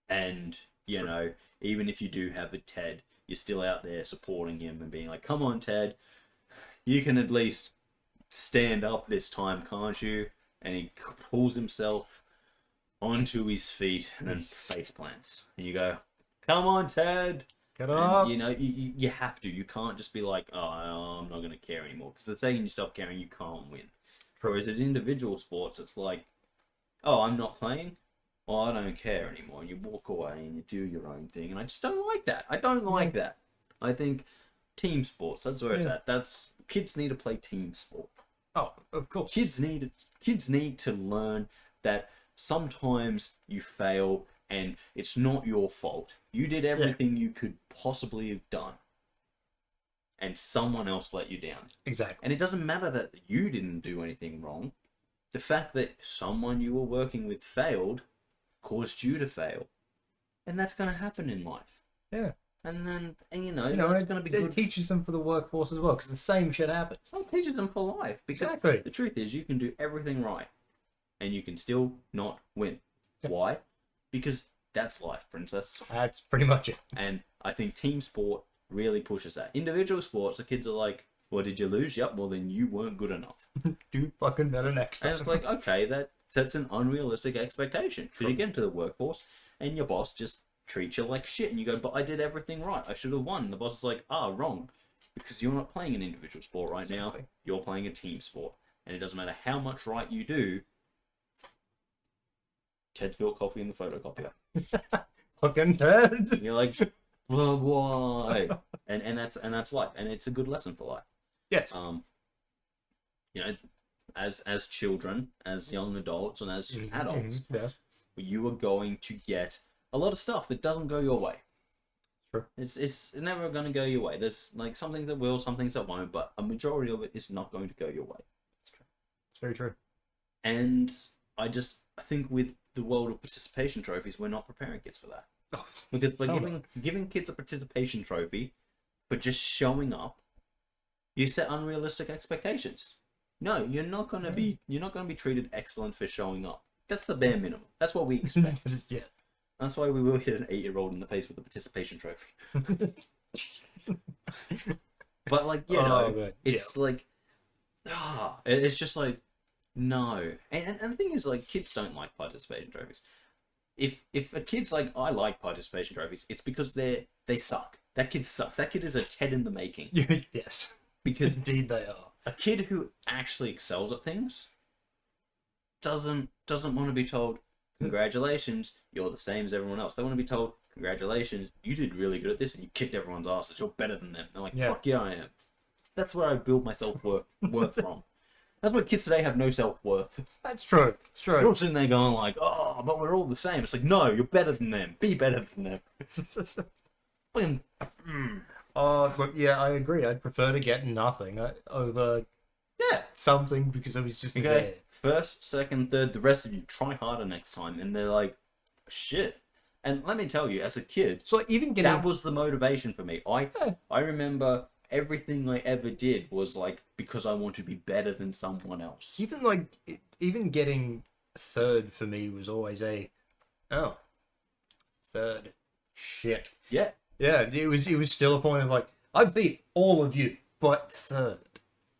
And, even if you do have a Ted, you're still out there supporting him and being like, come on, Ted, you can at least stand up this time, can't you? And he pulls himself onto his feet and then face plants. And you go, come on, Ted. Get up. And, you have to. You can't just be like, I'm not going to care anymore. Because the second you stop caring, you can't win. Whereas in individual sports, it's like, I'm not playing. well, I don't care anymore, and you walk away and you do your own thing, and I just don't like that. I don't like that. I think team sports, that's where it's at. Kids need to play team sport. Oh, of course. Kids need to learn that sometimes you fail and it's not your fault. You did everything you could possibly have done, and someone else let you down. Exactly. And it doesn't matter that you didn't do anything wrong. The fact that someone you were working with failed caused you to fail. And that's going to happen in life. Yeah. And then, it's going to be good. It teaches them for the workforce as well, because the same shit happens. It teaches them for life. Because exactly. The truth is, you can do everything right, and you can still not win. Yeah. Why? Because that's life, princess. That's pretty much it. And I think team sport really pushes that. Individual sports, the kids are like, well, did you lose? Yep, well, then you weren't good enough. Do fucking better next time. And it's like, okay, that sets an unrealistic expectation. Should you get into the workforce, and your boss just treat you like shit, and you go, but I did everything right, I should have won. And the boss is like, wrong, because you're not playing an individual sport right now, you're playing a team sport, and it doesn't matter how much right you do. Ted's built coffee in the photocopier. Fucking Ted. And you're like, well, why? and that's life, and it's a good lesson for life. Yes. As children, as young adults, and as adults, yes, you are going to get a lot of stuff that doesn't go your way. Sure. It's never going to go your way. There's like some things that will, some things that won't, but a majority of it is not going to go your way. It's true. It's very true. And I think with the world of participation trophies, we're not preparing kids for that. Oh, because by giving kids a participation trophy for just showing up, you set unrealistic expectations. No, you're not going to be treated excellent for showing up. That's the bare minimum. That's what we expect. Yeah. That's why we will hit an 8-year-old in the face with a participation trophy. But like, it's like, it's just like, no. And the thing is, like, kids don't like participation trophies. If a kid's like, I like participation trophies, it's because they suck. That kid sucks. That kid is a Ted in the making. Yes. Because indeed they are. A kid who actually excels at things doesn't want to be told, congratulations, you're the same as everyone else. They want to be told, congratulations, you did really good at this and you kicked everyone's asses. You're better than them. They're like, fuck yeah, I am. That's where I build my self-worth from. That's why kids today have no self-worth. That's true. It's true. You're sitting there going like, oh, but we're all the same. It's like, no, you're better than them. Be better than them. But yeah, I agree. I'd prefer to get nothing over something because it was just there. First, second, third, the rest of you try harder next time. And they're like, shit. And let me tell you, as a kid, so even that was the motivation for me. I remember everything I ever did was like because I want to be better than someone else. Even getting third for me was always third. Shit. Yeah. Yeah, it was still a point of like, I beat all of you, but third.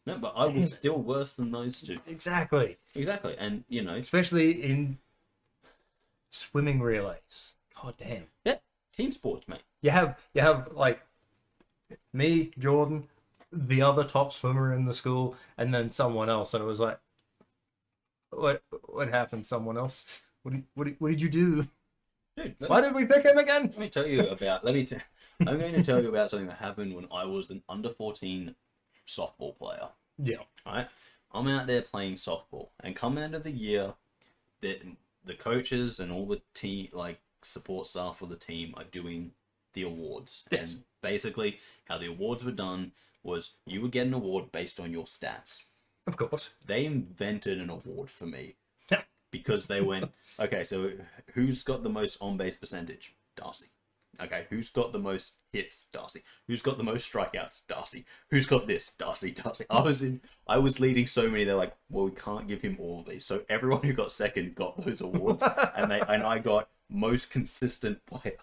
No, but I was still worse than those two. Exactly. And, especially in swimming relays. God damn. Yeah, team sports, mate. You have like, me, Jordan, the other top swimmer in the school, and then someone else, and it was like, what happened, someone else? What did you do? Dude, why did we pick him again? I'm going to tell you about something that happened when I was an under 14 softball player. Yeah. Right? I'm out there playing softball, and come end of the year, the coaches and all the team, like support staff for the team, are doing the awards. Yes. And basically, how the awards were done was you would get an award based on your stats. Of course. They invented an award for me. Because they went, okay, so who's got the most on-base percentage? Darcy. Okay, who's got the most hits? Darcy. Who's got the most strikeouts? Darcy. Who's got this? Darcy. I was leading so many, they're like, well, we can't give him all of these. So everyone who got second got those awards, and I got most consistent player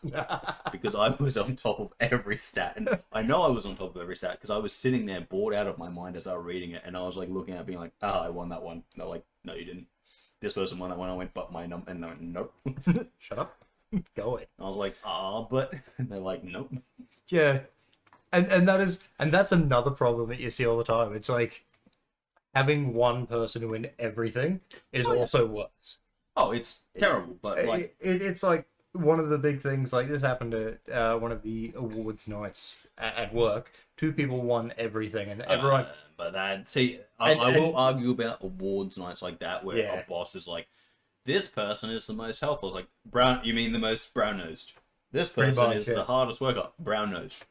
because I was on top of every stat. And I know I was on top of every stat because I was sitting there bored out of my mind as I was reading it, and I was like looking at it being like, I won that one. And they're like, no, you didn't. This person won that one. I went, but my number, and they're like, nope. Shut up. Go away. I was like, but, and they're like, nope. Yeah, and that's another problem that you see all the time. It's like having one person win everything is also worse. Oh, it's terrible, but like it's like one of the big things. Like this happened at one of the awards nights at work. 2 people won everything, and everyone. But that I will argue about awards nights like that where a boss is like, this person is the most helpful. It's like brown. You mean the most brown nosed? This person is the hardest worker. Brown nosed.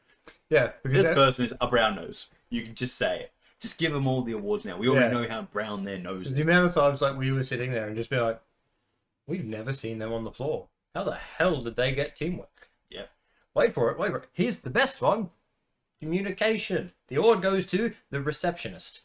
Yeah, this person is a brown nose. You can just say it. Just give them all the awards now. We already know how brown their nose is. The amount of times like we were sitting there and just be like, we've never seen them on the floor. How the hell did they get teamwork? Yeah. Wait for it. Here's the best one. Communication. The award goes to the receptionist.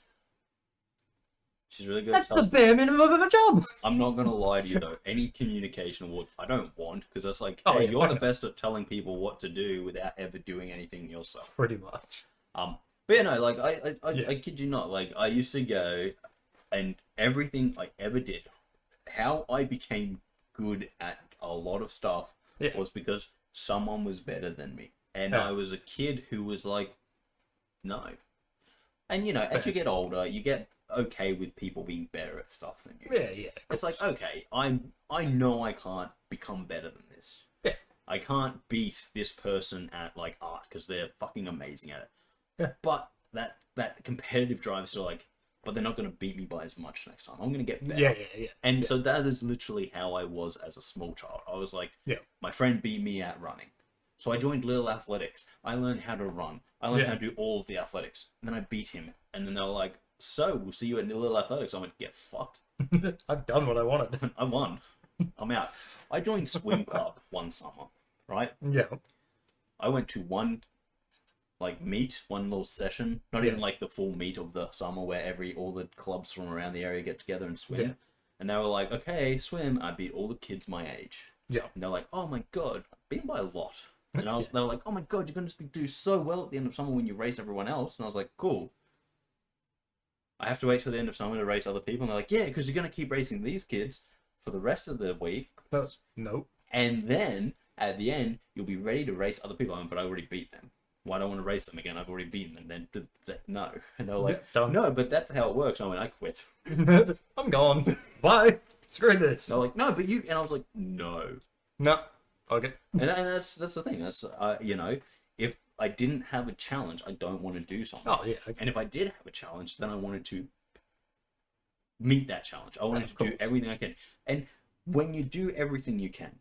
She's really good. That's the bare minimum of a job. I'm not going to lie to you, though. Any communication awards, I don't want, because that's like, hey, you're the best at telling people what to do without ever doing anything yourself. Pretty much. But you know, like, I kid you not, like, I used to go, and everything I ever did, how I became good at a lot of stuff was because someone was better than me. And I was a kid who was like, no. And, you know, as you get older, you get okay with people being better at stuff than you. Yeah. It's like, okay, I know I can't become better than this. Yeah. I can't beat this person at, like, art, because they're fucking amazing at it. Yeah. But that competitive drive is still like, but they're not going to beat me by as much next time. I'm going to get better. Yeah. And so that is literally how I was as a small child. I was like, my friend beat me at running. So I joined Little Athletics. I learned how to run. I learned how to do all of the athletics. And then I beat him. And then they were like, so we'll see you at Little Athletics. I went, get fucked. I've done what I wanted. I won. I'm out. I joined swim club one summer, right? Yeah. I went to one meet, one little session, not even like the full meet of the summer where all the clubs from around the area get together and swim. Yeah. And they were like, okay, swim. I beat all the kids my age. Yeah. And they're like, oh my God, I beat by a lot. And they were like, oh my God, you're going to do so well at the end of summer when you race everyone else. And I was like, cool. I have to wait till the end of summer to race other people. And they're like, yeah, because you're going to keep racing these kids for the rest of the week. Nope. And then at the end, you'll be ready to race other people. But I already beat them. Why do I want to race them again? I've already beaten them. Then no. And they were like, no, but that's how it works. And I went, I quit. I'm gone. Bye. Screw this. They're like, no, but you. And I was like, no. No. Okay. And that's the thing. That's you know, if I didn't have a challenge, I don't want to do something. Oh yeah. Okay. And if I did have a challenge, then I wanted to meet that challenge. I wanted to do everything I can. And when you do everything you can,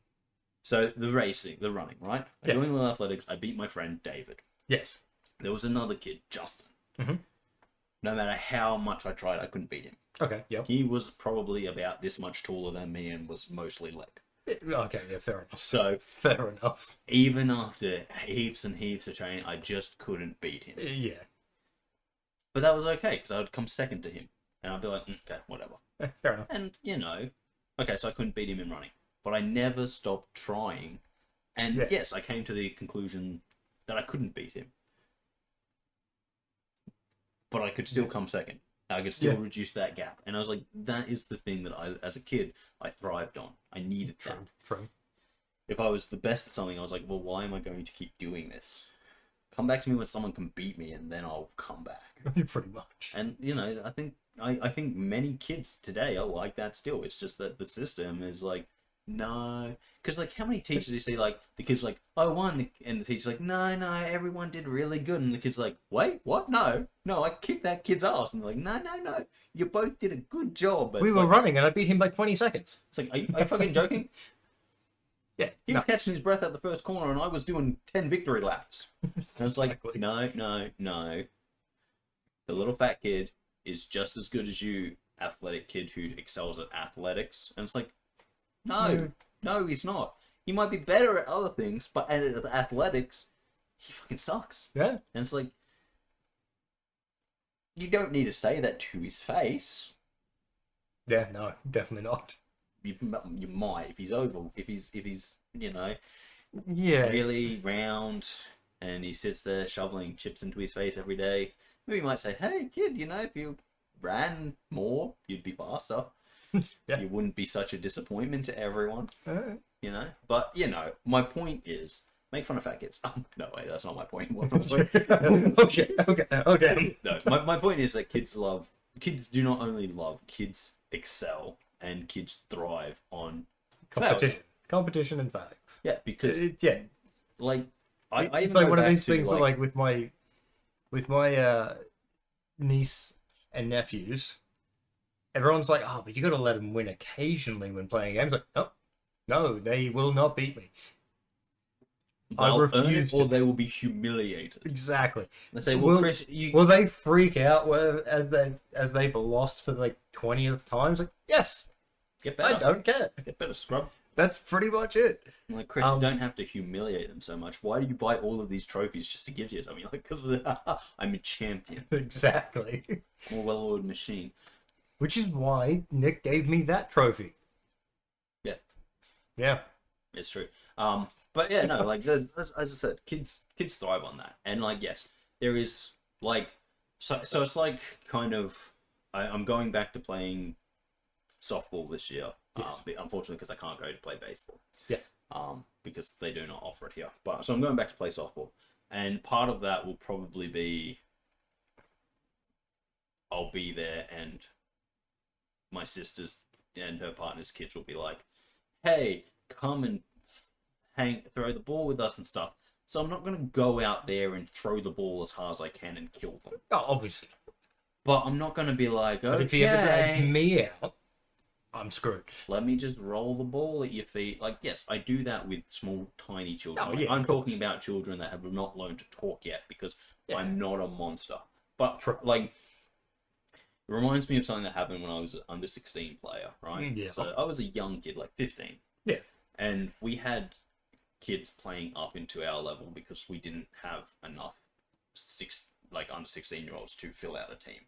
so the racing, the running, right? I joined Little Athletics. I beat my friend David. Yes. There was another kid, Justin. Mm-hmm. No matter how much I tried, I couldn't beat him. Okay. Yep. He was probably about this much taller than me and was mostly leg. Okay, yeah, fair enough. So fair enough. Even after heaps and heaps of training, I just couldn't beat him. Yeah. But that was okay, because I would come second to him. And I'd be like, okay, whatever. Fair enough. And, you know, okay, so I couldn't beat him in running. But I never stopped trying. And yes, I came to the conclusion that I couldn't beat him. But I could still come second. I could still reduce that gap. And I was like, that is the thing that I, as a kid, I thrived on. I needed that. True. If I was the best at something, I was like, well, why am I going to keep doing this? Come back to me when someone can beat me, and then I'll come back. Pretty much. And, you know, I think many kids today are like that still. It's just that the system is like, no. Because, like, how many teachers do you see, like, the kid's like, I won, and the teacher's like, no, everyone did really good. And the kid's like, wait, what? No, I kicked that kid's ass. And they're like, no, you both did a good job. But we were running, and I beat him by 20 seconds. It's like, are you fucking joking? Yeah. He was catching his breath at the first corner, and I was doing 10 victory laps. And it's like, no. The little fat kid is just as good as you, athletic kid who excels at athletics. And it's like, no, he's not. He might be better at other things, but at athletics, he fucking sucks. Yeah. And it's like, you don't need to say that to his face. Yeah, no, definitely not. You might, if he's you know, really round, and he sits there shoveling chips into his face every day. Maybe you might say, hey kid, you know, if you ran more, you'd be faster. You wouldn't be such a disappointment to everyone. You know, but you know, my point is, make fun of fat kids. No, wait, that's not my point. Okay. No, my point is that kids do not only love, kids excel and kids thrive on competition and failure. Yeah, because like it's like one of these things like with my niece and nephews, everyone's like, oh, but you got to let them win occasionally when playing games. Like, no, they will not beat me. They'll earn it, or they will be humiliated. Exactly. They say, well, Kris, will they freak out as they've lost for like 20th times? Like, yes, get better. I don't care. Get better, scrub. That's pretty much it. Like, Kris, you don't have to humiliate them so much. Why do you buy all of these trophies just to give to yourself? You're like, because I'm a champion. Exactly. I'm a well-oiled machine. Which is why Nick gave me that trophy. Yeah. Yeah. It's true. But yeah, no, like, as I said, kids thrive on that. And, like, yes, there is, like, so it's like, kind of, I'm going back to playing softball this year. Yes. Unfortunately, because I can't go to play baseball. Yeah. Because they do not offer it here. But so I'm going back to play softball. And part of that will probably be, I'll be there and my sister's and her partner's kids will be like, hey, come and throw the ball with us and stuff. So I'm not going to go out there and throw the ball as hard as I can and kill them. Oh, obviously. But I'm not going to be like, okay, but if you ever dragged me out, I'm screwed. Let me just roll the ball at your feet. Like, yes, I do that with small, tiny children. Oh, yeah, I'm talking about children that have not learned to talk yet because I'm not a monster. But, like, it reminds me of something that happened when I was an under 16 player, right? Yeah. So I was a young kid, like 15. Yeah. And we had kids playing up into our level because we didn't have enough under 16-year-olds to fill out a team.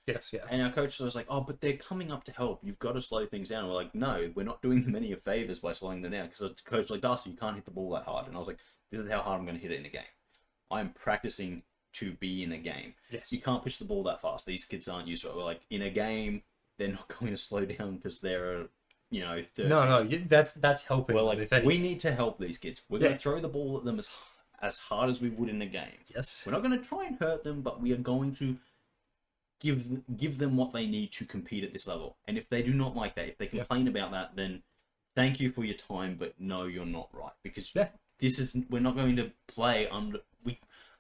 Yes, yeah. And our coach was like, oh, but they're coming up to help. You've got to slow things down. And we're like, no, we're not doing them any favors by slowing them down. Because the coach was like, Darcy, you can't hit the ball that hard. And I was like, this is how hard I'm going to hit it in a game. I'm practicing to be in a game. Yes. You can't pitch the ball that fast. These kids aren't used to it. We're like, in a game, they're not going to slow down because they're, 13. No, that's helping. We're like, we need to help these kids. We're going to throw the ball at them as hard as we would in a game. Yes. We're not going to try and hurt them, but we are going to give them what they need to compete at this level. And if they do not like that, if they complain about that, then thank you for your time, but no, you're not right. Because we're not going to play under...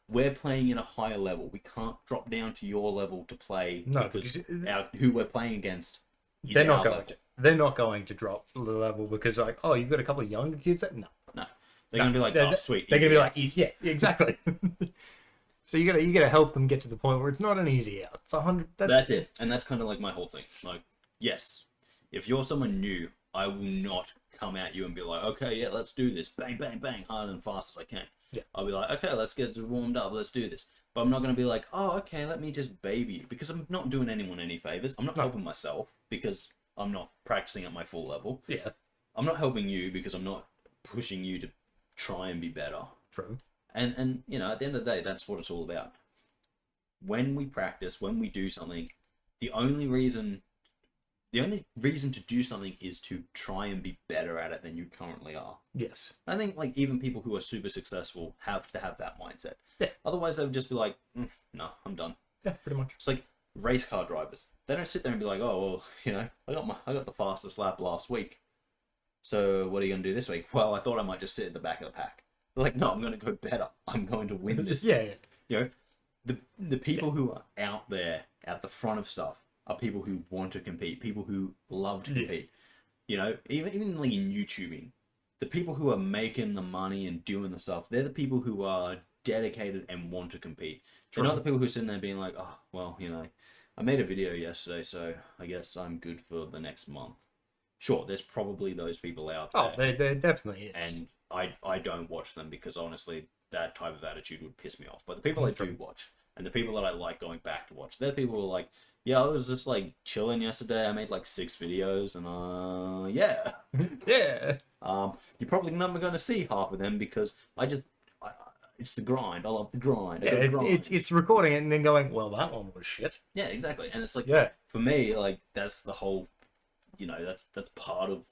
We're playing at a higher level. We can't drop down to your level to play because who we're playing against is they're not going level. to. They're not going to drop the level because, like, oh, you've got a couple of younger kids. No. They're going to be like, oh, sweet. They're going to be like, yeah, exactly. So you gotta help them get to the point where it's not an easy out. It's 100. That's it, and that's kind of like my whole thing. Like, yes, if you're someone new, I will not come at you and be like, okay, yeah, let's do this, bang, bang, bang, hard and fast as I can. Yeah. I'll be like, okay, let's get warmed up, let's do this. But I'm not gonna be like, oh, okay, let me just baby you, because I'm not doing anyone any favors. I'm not helping myself because I'm not practicing at my full level. Yeah. I'm not helping you because I'm not pushing you to try and be better. True. And at the end of the day, that's what it's all about. When we practice, when we do something, the only reason to do something is to try and be better at it than you currently are. Yes. I think, like, even people who are super successful have to have that mindset. Yeah. Otherwise, they would just be like, no, I'm done. Yeah, pretty much. It's like race car drivers. They don't sit there and be like, oh, well, I got the fastest lap last week. So what are you going to do this week? Well, I thought I might just sit at the back of the pack. They're like, no, I'm going to go better. I'm going to win this. Yeah. The people who are out there at the front of stuff are people who want to compete, people who love to compete. Even like in YouTubing, the people who are making the money and doing the stuff, they're the people who are dedicated and want to compete. They're not the people who are sitting there being like, oh, well, I made a video yesterday, so I guess I'm good for the next month. Sure, there's probably those people out there. Oh, there definitely is. And I don't watch them because honestly, that type of attitude would piss me off. But the people I do watch, and the people that I like going back to watch, they're people who are like, yeah, I was just like chilling yesterday. I made like 6 videos, and yeah. You're probably never going to see half of them because it's the grind. I love the grind. It's recording it and then going, well, that one was shit. Yeah, exactly. And it's like, for me, like, that's the whole, that's part of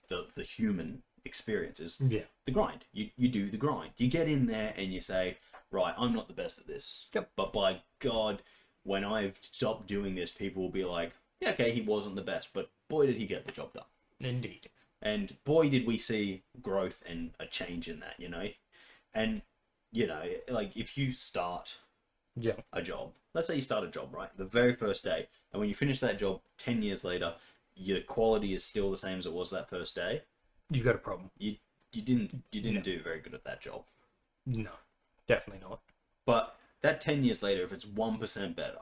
the human experience is the grind. You do the grind. You get in there and you say, right, I'm not the best at this. Yep. But by God, when I've stopped doing this, people will be like, yeah, okay, he wasn't the best, but boy, did he get the job done. Indeed. And boy, did we see growth and a change in that, And, like, if you start a job, let's say you start a job, right? The very first day, and when you finish that job 10 years later, your quality is still the same as it was that first day. You've got a problem. You didn't do very good at that job. No, definitely not. But that 10 years later, if it's 1% better,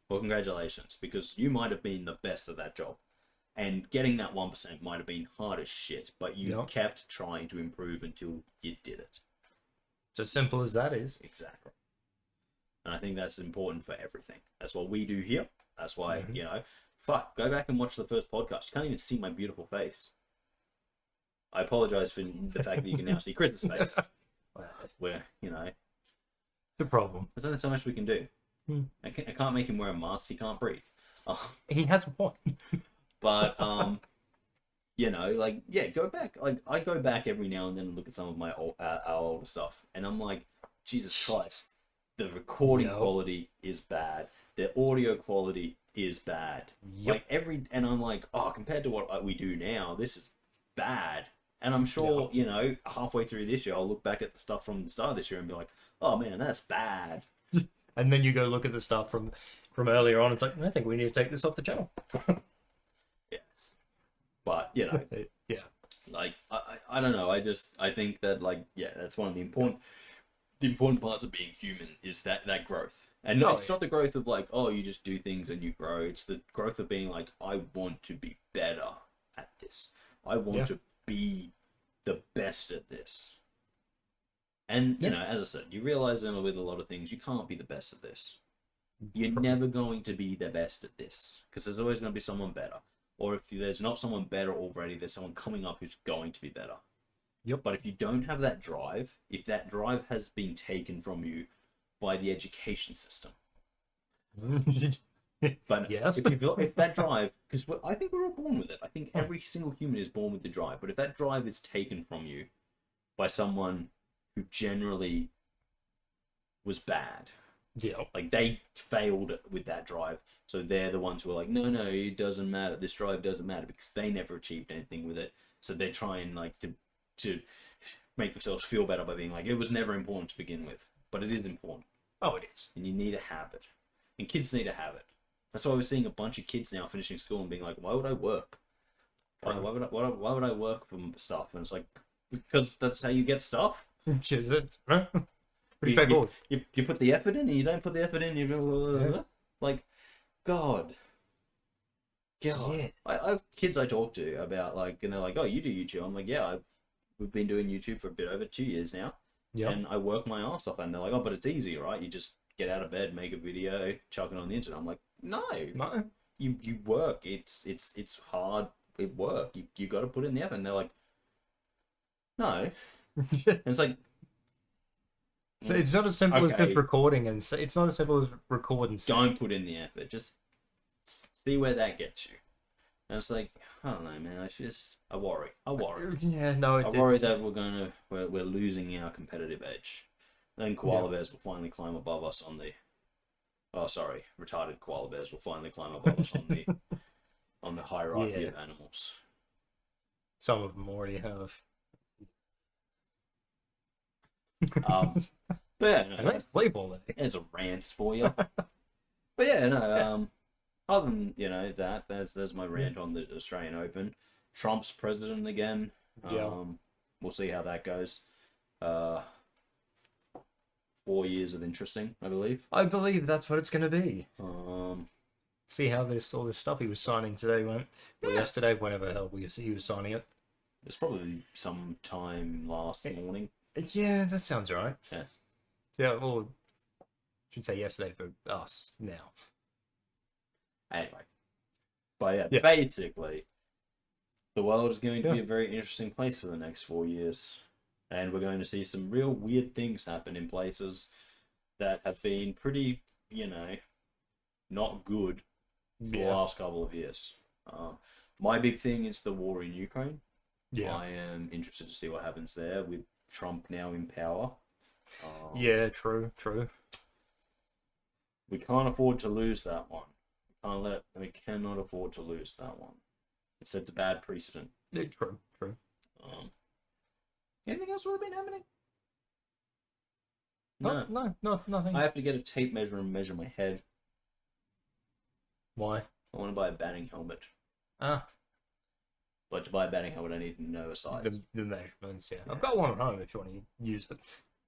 well, congratulations, because you might have been the best at that job. And getting that 1% might have been hard as shit, but you kept trying to improve until you did it. It's as simple as that is. Exactly. And I think that's important for everything. That's what we do here. That's why, fuck, go back and watch the first podcast. You can't even see my beautiful face. I apologize for the fact that you can now see Kris's face. Where, It's a problem. There's only so much we can do. I can't make him wear a mask. He can't breathe. He has one. But, go back. Like, I go back every now and then and look at some of my our older stuff. And I'm like, Jesus Christ. The recording quality is bad. The audio quality is bad. Yep. And I'm like, compared to what we do now, this is bad. And I'm sure, halfway through this year, I'll look back at the stuff from the start of this year and be like, oh man, that's bad. And then you go look at the stuff from earlier on. It's like, I think we need to take this off the channel. Yes. But, yeah. Like, I don't know. I think that, like, that's one of the important parts of being human is that growth. And it's not the growth of like, you just do things and you grow. It's the growth of being like, I want to be better at this. I want to be the best at this. And, as I said, you realize that with a lot of things, you can't be the best at this. You're never going to be the best at this because there's always going to be someone better. Or if there's not someone better already, there's someone coming up who's going to be better. Yep. But if you don't have that drive, if that drive has been taken from you by the education system, but if that drive, because I think we're all born with it. I think every single human is born with the drive. But if that drive is taken from you by someone who generally was bad, like they failed with that drive, so they're the ones who are like, no, it doesn't matter. This drive doesn't matter because they never achieved anything with it. So they're trying like to make themselves feel better by being like, it was never important to begin with, but it is important. Oh, it is. And you need to have it. And kids need to have it. That's why we're seeing a bunch of kids now finishing school and being like, why would I work? Why would I work for stuff? And it's like, because that's how you get stuff. Pretty straightforward. You put the effort in and you don't put the effort in, like, God. Yeah. I have kids I talk to about like, and they're like, oh, you do YouTube. I'm like, yeah, we've been doing YouTube for a bit over 2 years now. Yeah. And I work my ass off. And they're like, oh, but it's easy, right? You just get out of bed, make a video, chuck it on the internet. I'm like, no. You work. It's hard. It work. You got to put in the effort. And they're like, no. And it's like, so it's not as simple as just recording, and it's not as simple as recording. Don't put in the effort. Just see where that gets you. And it's like, I don't know, man. I worry. Yeah, no. I worry that we're losing our competitive edge. Then koala bears will finally climb above us on the. Oh, sorry, retarded koala bears will finally climb above us on the hierarchy of animals. Some of them already have. But yeah, nice play ball there. There's a rant for you. But yeah, no. Other than that, there's my rant on the Australian Open. Trump's president again. We'll see how that goes. 4 years of interesting, I believe. I believe that's what it's going to be. See how all this stuff he was signing today went. Or yesterday, whenever the hell he was signing it. It's probably sometime last morning. Yeah, that sounds right. Yeah. Yeah, well, I should say yesterday for us now. Anyway. But yeah, basically, the world is going to be a very interesting place for the next 4 years. And we're going to see some real weird things happen in places that have been pretty, not good for the last couple of years. My big thing is the war in Ukraine. Yeah. I am interested to see what happens there with Trump now in power. Yeah, true. We can't afford to lose that one. We cannot afford to lose that one. It sets a bad precedent. Yeah, true. Anything else really been happening? No, nothing. I have to get a tape measure and measure my head. Why? I want to buy a batting helmet. But to buy a batting helmet, I need to know a size. The measurements, yeah. I've got one at home if you want to use it.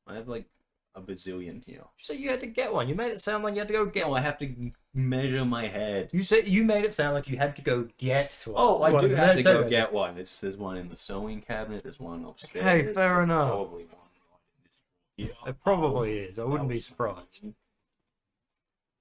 I have like a bazillion here. So you had to get one. You made it sound like you had to go get one. I have to measure my head. You made it sound like you had to go get one. Oh, I do have to go get one. There's one in the sewing cabinet. There's one upstairs. Okay, fair enough. Probably one right in this drawer. It probably is. I wouldn't be surprised.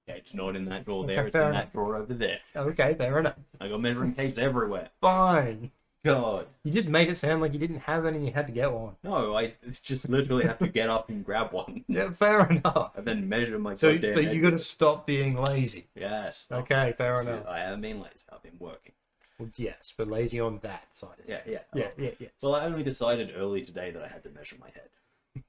Yeah, it's not in that drawer there. It's in that drawer over there. Okay, fair enough. I got measuring tapes everywhere. Fine. God. You just made it sound like you didn't have any and you had to get one. No, I just literally have to get up and grab one. Yeah, fair enough. And then measure my So you got to stop being lazy. Yes. Okay, fair enough. I haven't been lazy. I've been working. Well, yes, but lazy on that side of it. Yeah. Well, I only decided early today that I had to measure my head.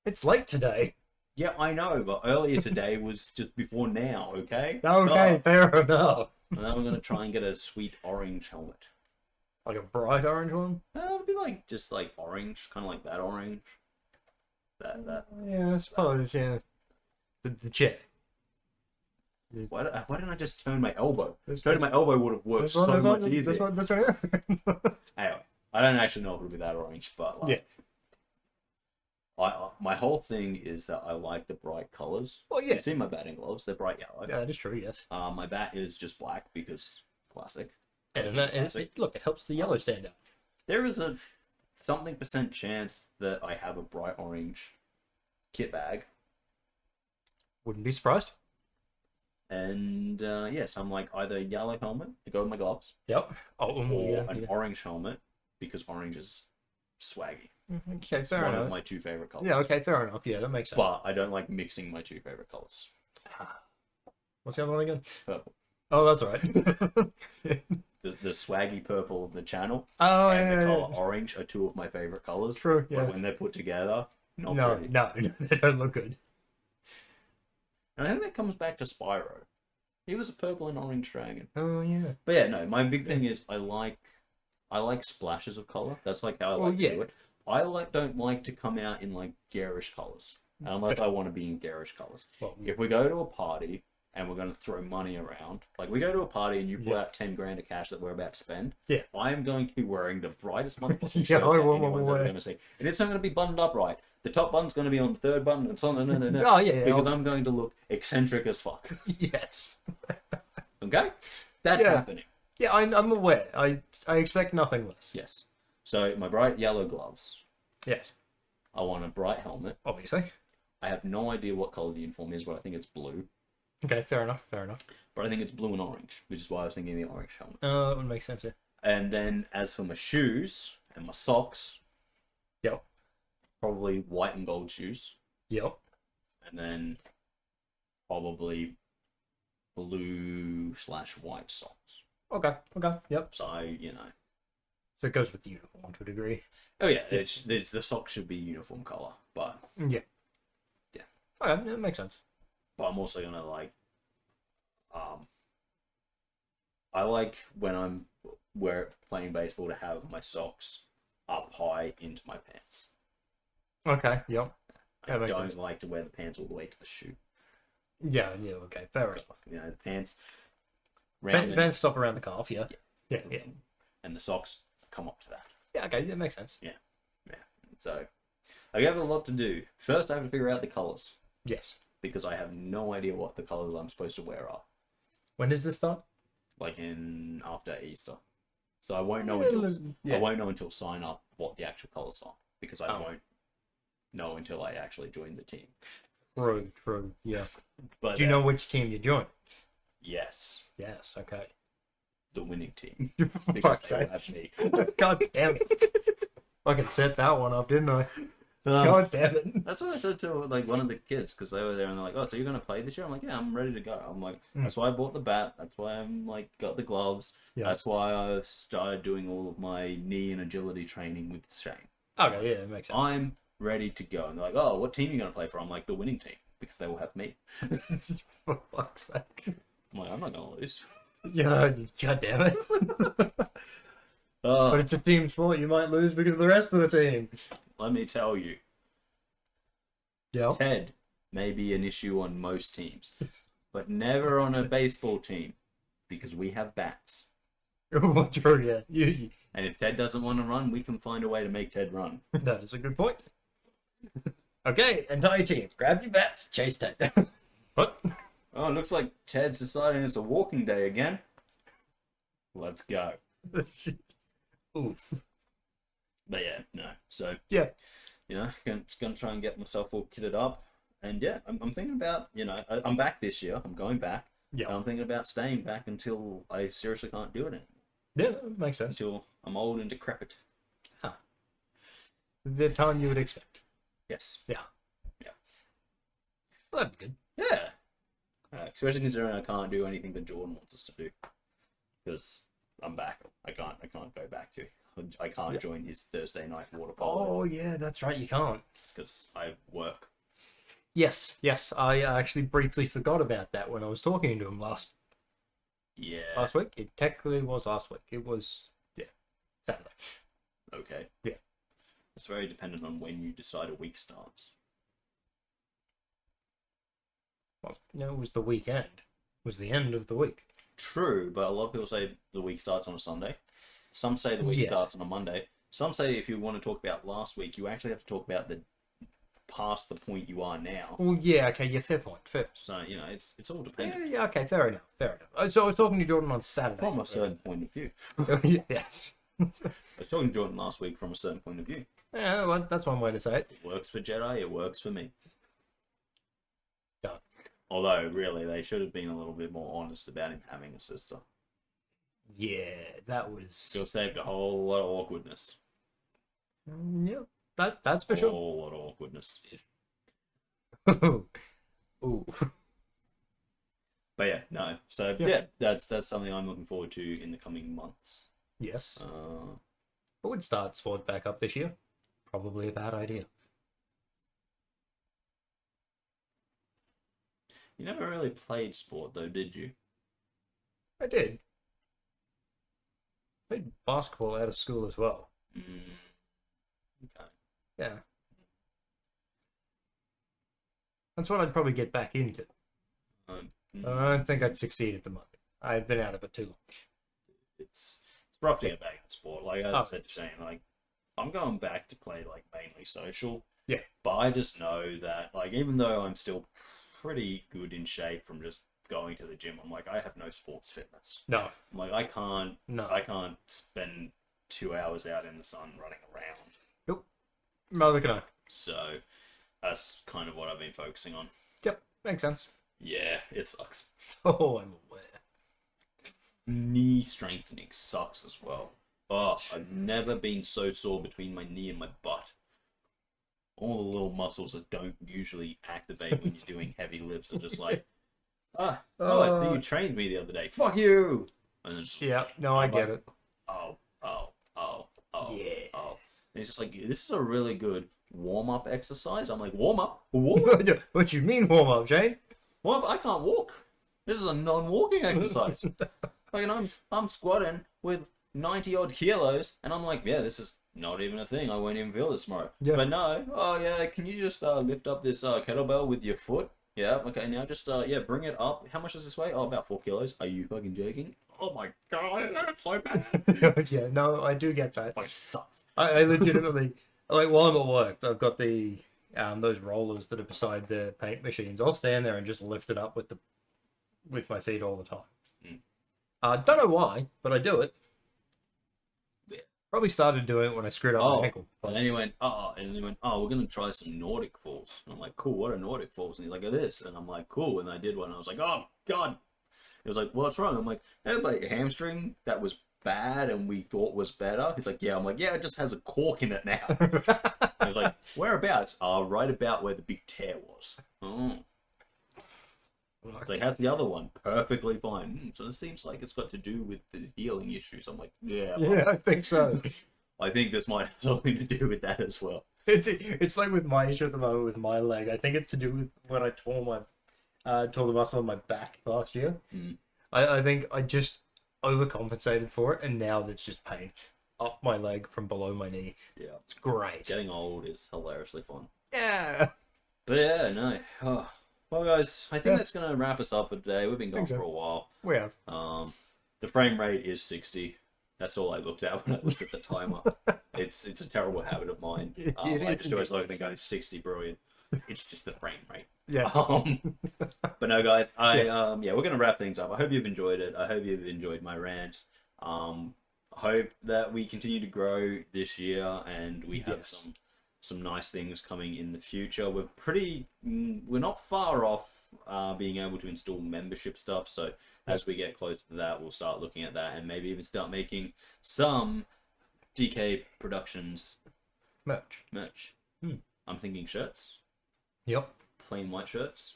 It's late today. Yeah, I know, but earlier today was just before now, okay? Okay, fair enough. And then we're going to try and get a sweet orange helmet. Like a bright orange one? It'll be like, just like orange, kind of like that orange. That. Yeah, I suppose, yeah. The chair. Why didn't I just turn my elbow? Turning my elbow would have worked so much easier. That's right. Anyway, I don't actually know if it'll be that orange, but like... Yeah. My whole thing is that I like the bright colors. Well, yeah. You've seen my batting gloves; they're bright yellow. Yeah, that is true. Yes. My bat is just black because classic. And look, it helps the yellow stand out. There is a something % chance that I have a bright orange kit bag. Wouldn't be surprised. And yes, I'm like either a yellow helmet to go with my gloves. Yep. Or an orange helmet because orange is swaggy. Okay, fair enough. One of my two favorite colors. Yeah, okay, fair enough. Yeah, that makes sense. But I don't like mixing my two favorite colors. What's the other one again? Purple. Oh, that's all right. The swaggy purple of the channel and the color orange are two of my favorite colors. True, yeah. But when they're put together, no, they don't look good. And I think that comes back to Spyro. He was a purple and orange dragon. Oh, yeah. But yeah, no, my big thing is I like splashes of color. That's like how I like to do it. I don't like to come out in like garish colors unless I want to be in garish colors. Well, if we go to a party and we're going to throw money around, like we go to a party and you pull out 10 grand of cash that we're about to spend, I am going to be wearing the brightest motherfucking shirt that anyone's ever going to see. And it's not going to be buttoned up right. The top button's going to be on the third button and so on. Oh, yeah. Because I'm going to look eccentric as fuck. Yes. Okay? That's happening. Yeah, I'm aware. I expect nothing less. Yes. So my bright yellow gloves. Yes. I want a bright helmet. Obviously. I have no idea what color the uniform is, but I think it's blue. Okay, fair enough. But I think it's blue and orange, which is why I was thinking the orange helmet. That would make sense, yeah. And then as for my shoes and my socks, yep, probably white and gold shoes. Yep. And then probably blue/white socks. Okay, yep. So, So it goes with the uniform to a degree. Oh yeah, the socks should be uniform color, but... Yeah. Okay, that makes sense. But I'm also gonna like... I like when we're playing baseball to have my socks up high into my pants. Okay, yep. I don't like to wear the pants all the way to the shoe. Yeah, okay, fair enough. The pants... Pants stop around the calf, yeah. And the socks come up to that. Yeah, okay, that makes sense. Yeah. So, I have a lot to do. First, I have to figure out the colours. Yes. Because I have no idea what the colours I'm supposed to wear are. When does this start? Like after Easter. So I won't know until sign up what the actual colours are. Because I won't know until I actually join the team. True, yeah. But do you know which team you join? Yes. Yes, okay. The winning team. Because they will have me. God damn it. I can set that one up, didn't I? God damn it. That's what I said to like one of the kids, because they were there and they're like, oh, so you're going to play this year? I'm like, yeah, I'm ready to go. I'm like, that's why I bought the bat. That's why I'm like, got the gloves. Yeah. That's why I've started doing all of my knee and agility training with Shane. Okay, yeah, that makes sense. I'm ready to go. And they're like, oh, what team are you going to play for? I'm like, the winning team, because they will have me. For fuck's sake. I'm like, I'm not gonna lose. Yeah, god damn it. But it's a team sport. You might lose because of the rest of the team. Let me tell you. Yeah. Ted may be an issue on most teams, but never on a baseball team because we have bats. Well, true, yeah. And if Ted doesn't want to run, we can find a way to make Ted run. That is a good point. Okay, entire team, grab your bats, chase Ted. What? Oh, it looks like Ted's deciding it's a walking day again. Let's go. Oof. But yeah, no. So yeah, gonna try and get myself all kitted up, and yeah, I'm thinking about I'm back this year. I'm going back. Yeah. I'm thinking about staying back until I seriously can't do it anymore. Yeah, that makes sense. Until I'm old and decrepit. The time you would expect. Yes. Yeah. Well, that'd be good. Yeah. Especially considering I can't do anything that Jordan wants us to do, because I'm back. I can't go back to. I can't join his Thursday night water polo. Oh yeah, that's right. You can't because I work. Yes. I actually briefly forgot about that when I was talking to him last week. It technically was last week. It was Saturday. Okay. Yeah. It's very dependent on when you decide a week starts. Well, no, it was the weekend. It was the end of the week. True, but a lot of people say the week starts on a Sunday. Some say the week starts on a Monday. Some say if you want to talk about last week, you actually have to talk about the past the point you are now. Well, yeah, okay, fair point. So, it's all dependent. Yeah, okay, fair enough. So I was talking to Jordan on Saturday. From a certain point of view. Yes. I was talking to Jordan last week from a certain point of view. Yeah, well, that's one way to say it. It works for Jedi, it works for me. Done. Although, really, they should have been a little bit more honest about him having a sister. Yeah, that was... Still saved a whole lot of awkwardness. Yeah, that's for sure. A whole lot of awkwardness. Ooh. But yeah, no. So, yeah, that's something I'm looking forward to in the coming months. Yes. I would start sport back up this year. Probably a bad idea. You never really played sport, though, did you? I did. Played basketball out of school as well. Okay. Yeah. That's what I'd probably get back into. I don't think I'd succeed at the moment. I've been out of it too long. It's rough to get back in sport. Like as I said, Shane, like I'm going back to play like mainly social. Yeah. But I just know that like even though I'm still pretty good in shape from just going to the gym, I'm like I have no sports fitness. No. I'm like I can't spend 2 hours out in the sun running around. Nope. Neither can I. So that's kind of what I've been focusing on. Yep, makes sense. Yeah, it sucks. Oh, I'm aware. Knee strengthening sucks as well. Oh, I've never been so sore between my knee and my butt. All the little muscles that don't usually activate when you're doing heavy lifts are just like, I think you trained me the other day. Fuck you! And it's I get it. Oh. Yeah. Oh. And it's just like, this is a really good warm-up exercise. I'm like, warm up? What you mean warm up, Shane? Well, I can't walk. This is a non-walking exercise. I'm squatting with 90 odd kilos, and I'm like, yeah, this is not even a thing. I won't even feel this tomorrow. Yeah. But no, can you just lift up this kettlebell with your foot? Yeah, okay, now just bring it up. How much does this weigh? Oh, about 4 kilos. Are you fucking joking? Oh my god, that's so bad. Yeah, no, I do get that. Like, it sucks. I legitimately, like, while I'm at work, I've got the those rollers that are beside the paint machines. I'll stand there and just lift it up with my feet all the time. Don't know why, but I do it. Yeah. Probably started doing it when I screwed up my ankle. And then he went, we're gonna try some Nordic falls. And I'm like, cool, what are Nordic falls? And he's like, this. And I'm like, cool. And I did one. And I was like, oh god. He was like, what's wrong? I'm like, hey, like a hamstring that was bad and we thought was better. He's like, yeah. I'm like, yeah, it just has a cork in it now. I was like, whereabouts? Right about where the big tear was. Oh. It's like, how's the other one? Perfectly fine. So it seems like it's got to do with the healing issues. I'm like, yeah. I think so. I think this might have something to do with that as well. It's like with my issue at the moment with my leg. I think it's to do with when I tore the muscle on my back last year. I think I just overcompensated for it, and now there's just pain up my leg from below my knee. Yeah. It's great. Getting old is hilariously fun. Yeah. But yeah, no. Oh. Well, guys, I think that's going to wrap us up for today. We've been gone for a while. We have. The frame rate is 60. That's all I looked at when I looked at the timer. It's a terrible habit of mine. I just always look and go, 60, brilliant. It's just the frame rate. Yeah. But no, guys, we're going to wrap things up. I hope you've enjoyed it. I hope you've enjoyed my rant. I hope that we continue to grow this year and we have some nice things coming in the future. We're not far off being able to install membership stuff, so as we get close to that, we'll start looking at that and maybe even start making some DKProductions merch. I'm thinking shirts. Yep. Plain white shirts.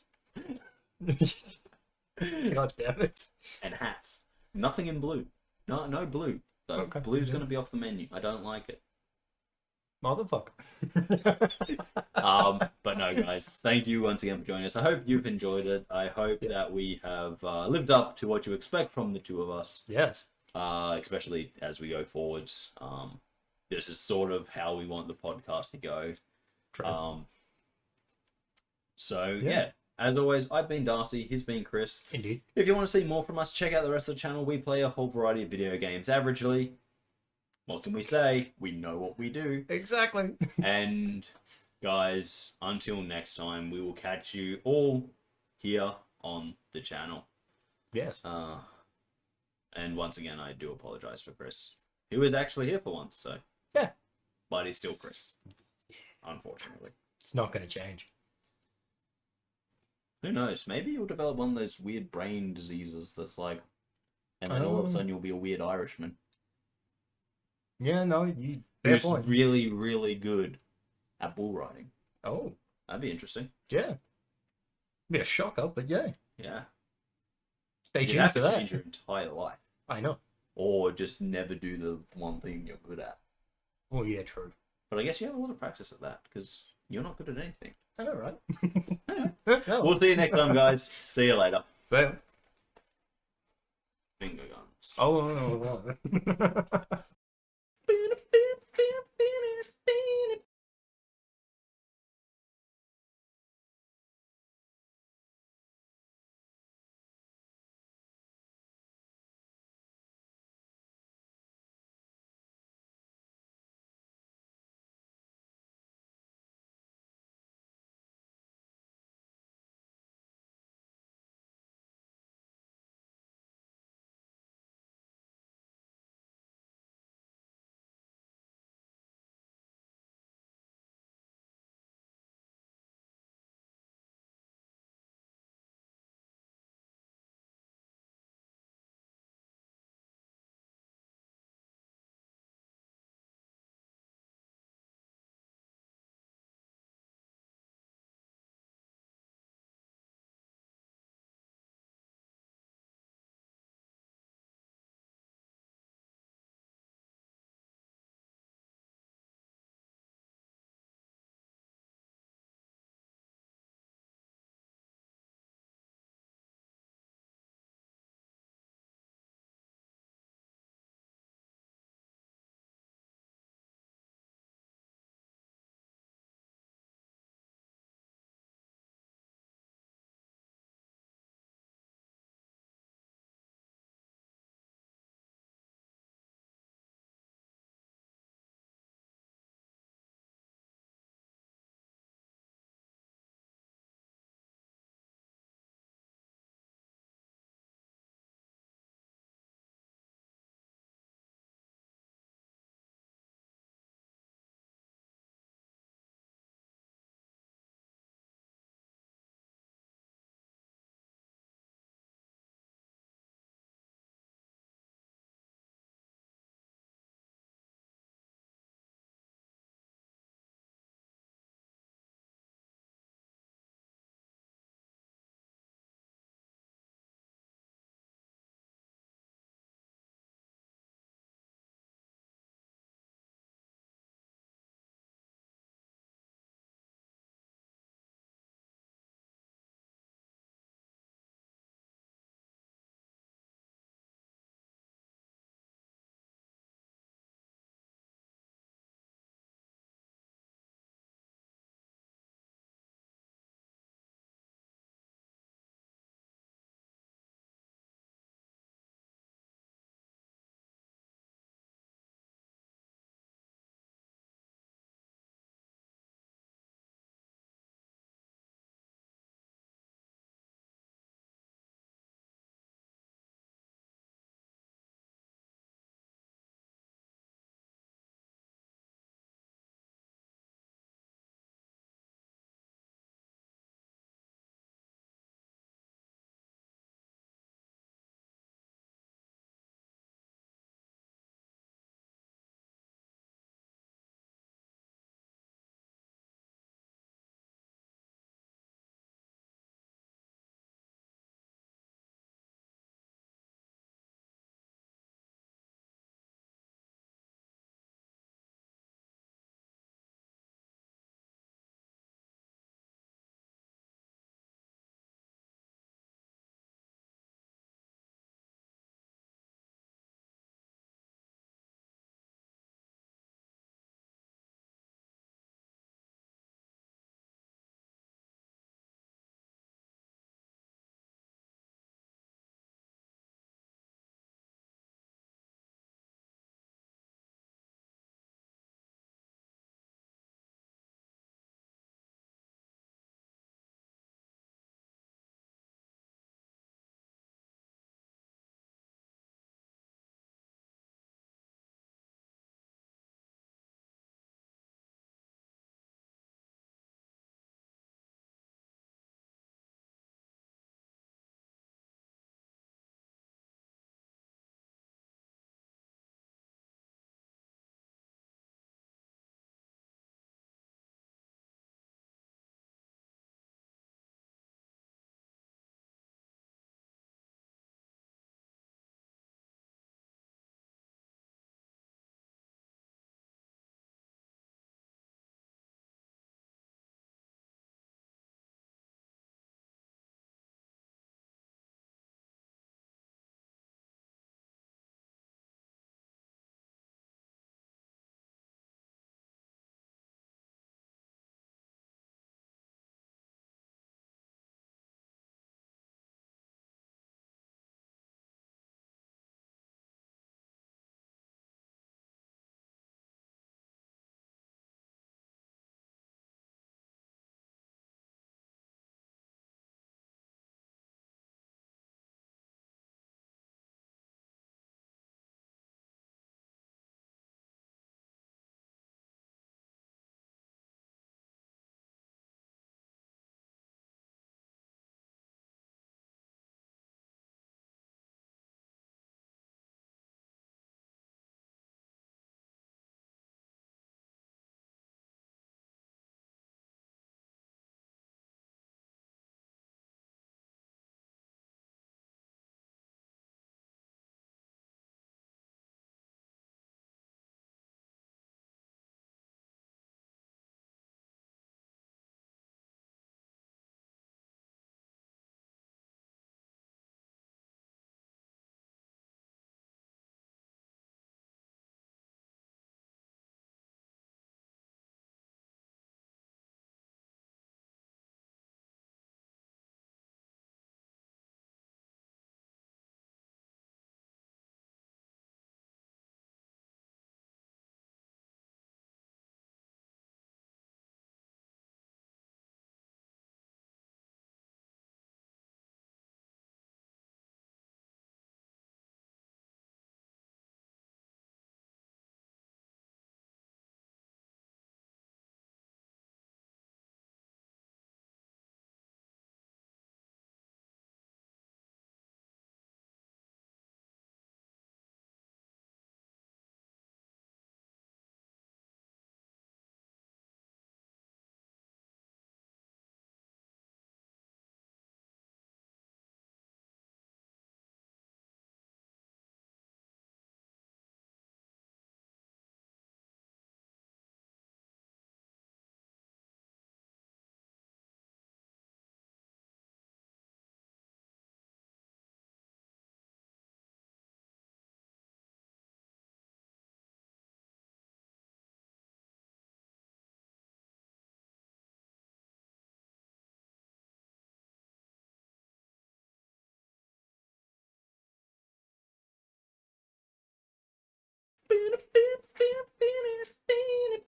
God damn it. And hats. Nothing in blue. No blue. So okay. Blue's going to be off the menu. I don't like it. Motherfucker. But no, guys, thank you once again for joining us. I hope you've enjoyed it. I hope that we have lived up to what you expect from the two of us. Yes. Especially as we go forwards. This is sort of how we want the podcast to go. True. So yeah, as always, I've been Darcy. He's been Kris. Indeed. If you want to see more from us, check out the rest of the channel. We play a whole variety of video games. Averagely, what can we say? We know what we do. Exactly. And guys, until next time, we will catch you all here on the channel. Yes. And once again, I do apologize for Kris. He was actually here for once, so yeah. But he's still Kris. Unfortunately. It's not going to change. Who knows? Maybe you'll develop one of those weird brain diseases that's like, and then all of a sudden you'll be a weird Irishman. Yeah, no, who's really, really good at bull riding. Oh. That'd be interesting. Yeah. Be a shocker, but yeah. Yeah. Stay tuned for that. Change your entire life. I know. Or just never do the one thing you're good at. Oh, yeah, true. But I guess you have a lot of practice at that, because you're not good at anything. I know, right? Yeah. We'll see you next time, guys. See you later. Well. Finger guns. Oh, no.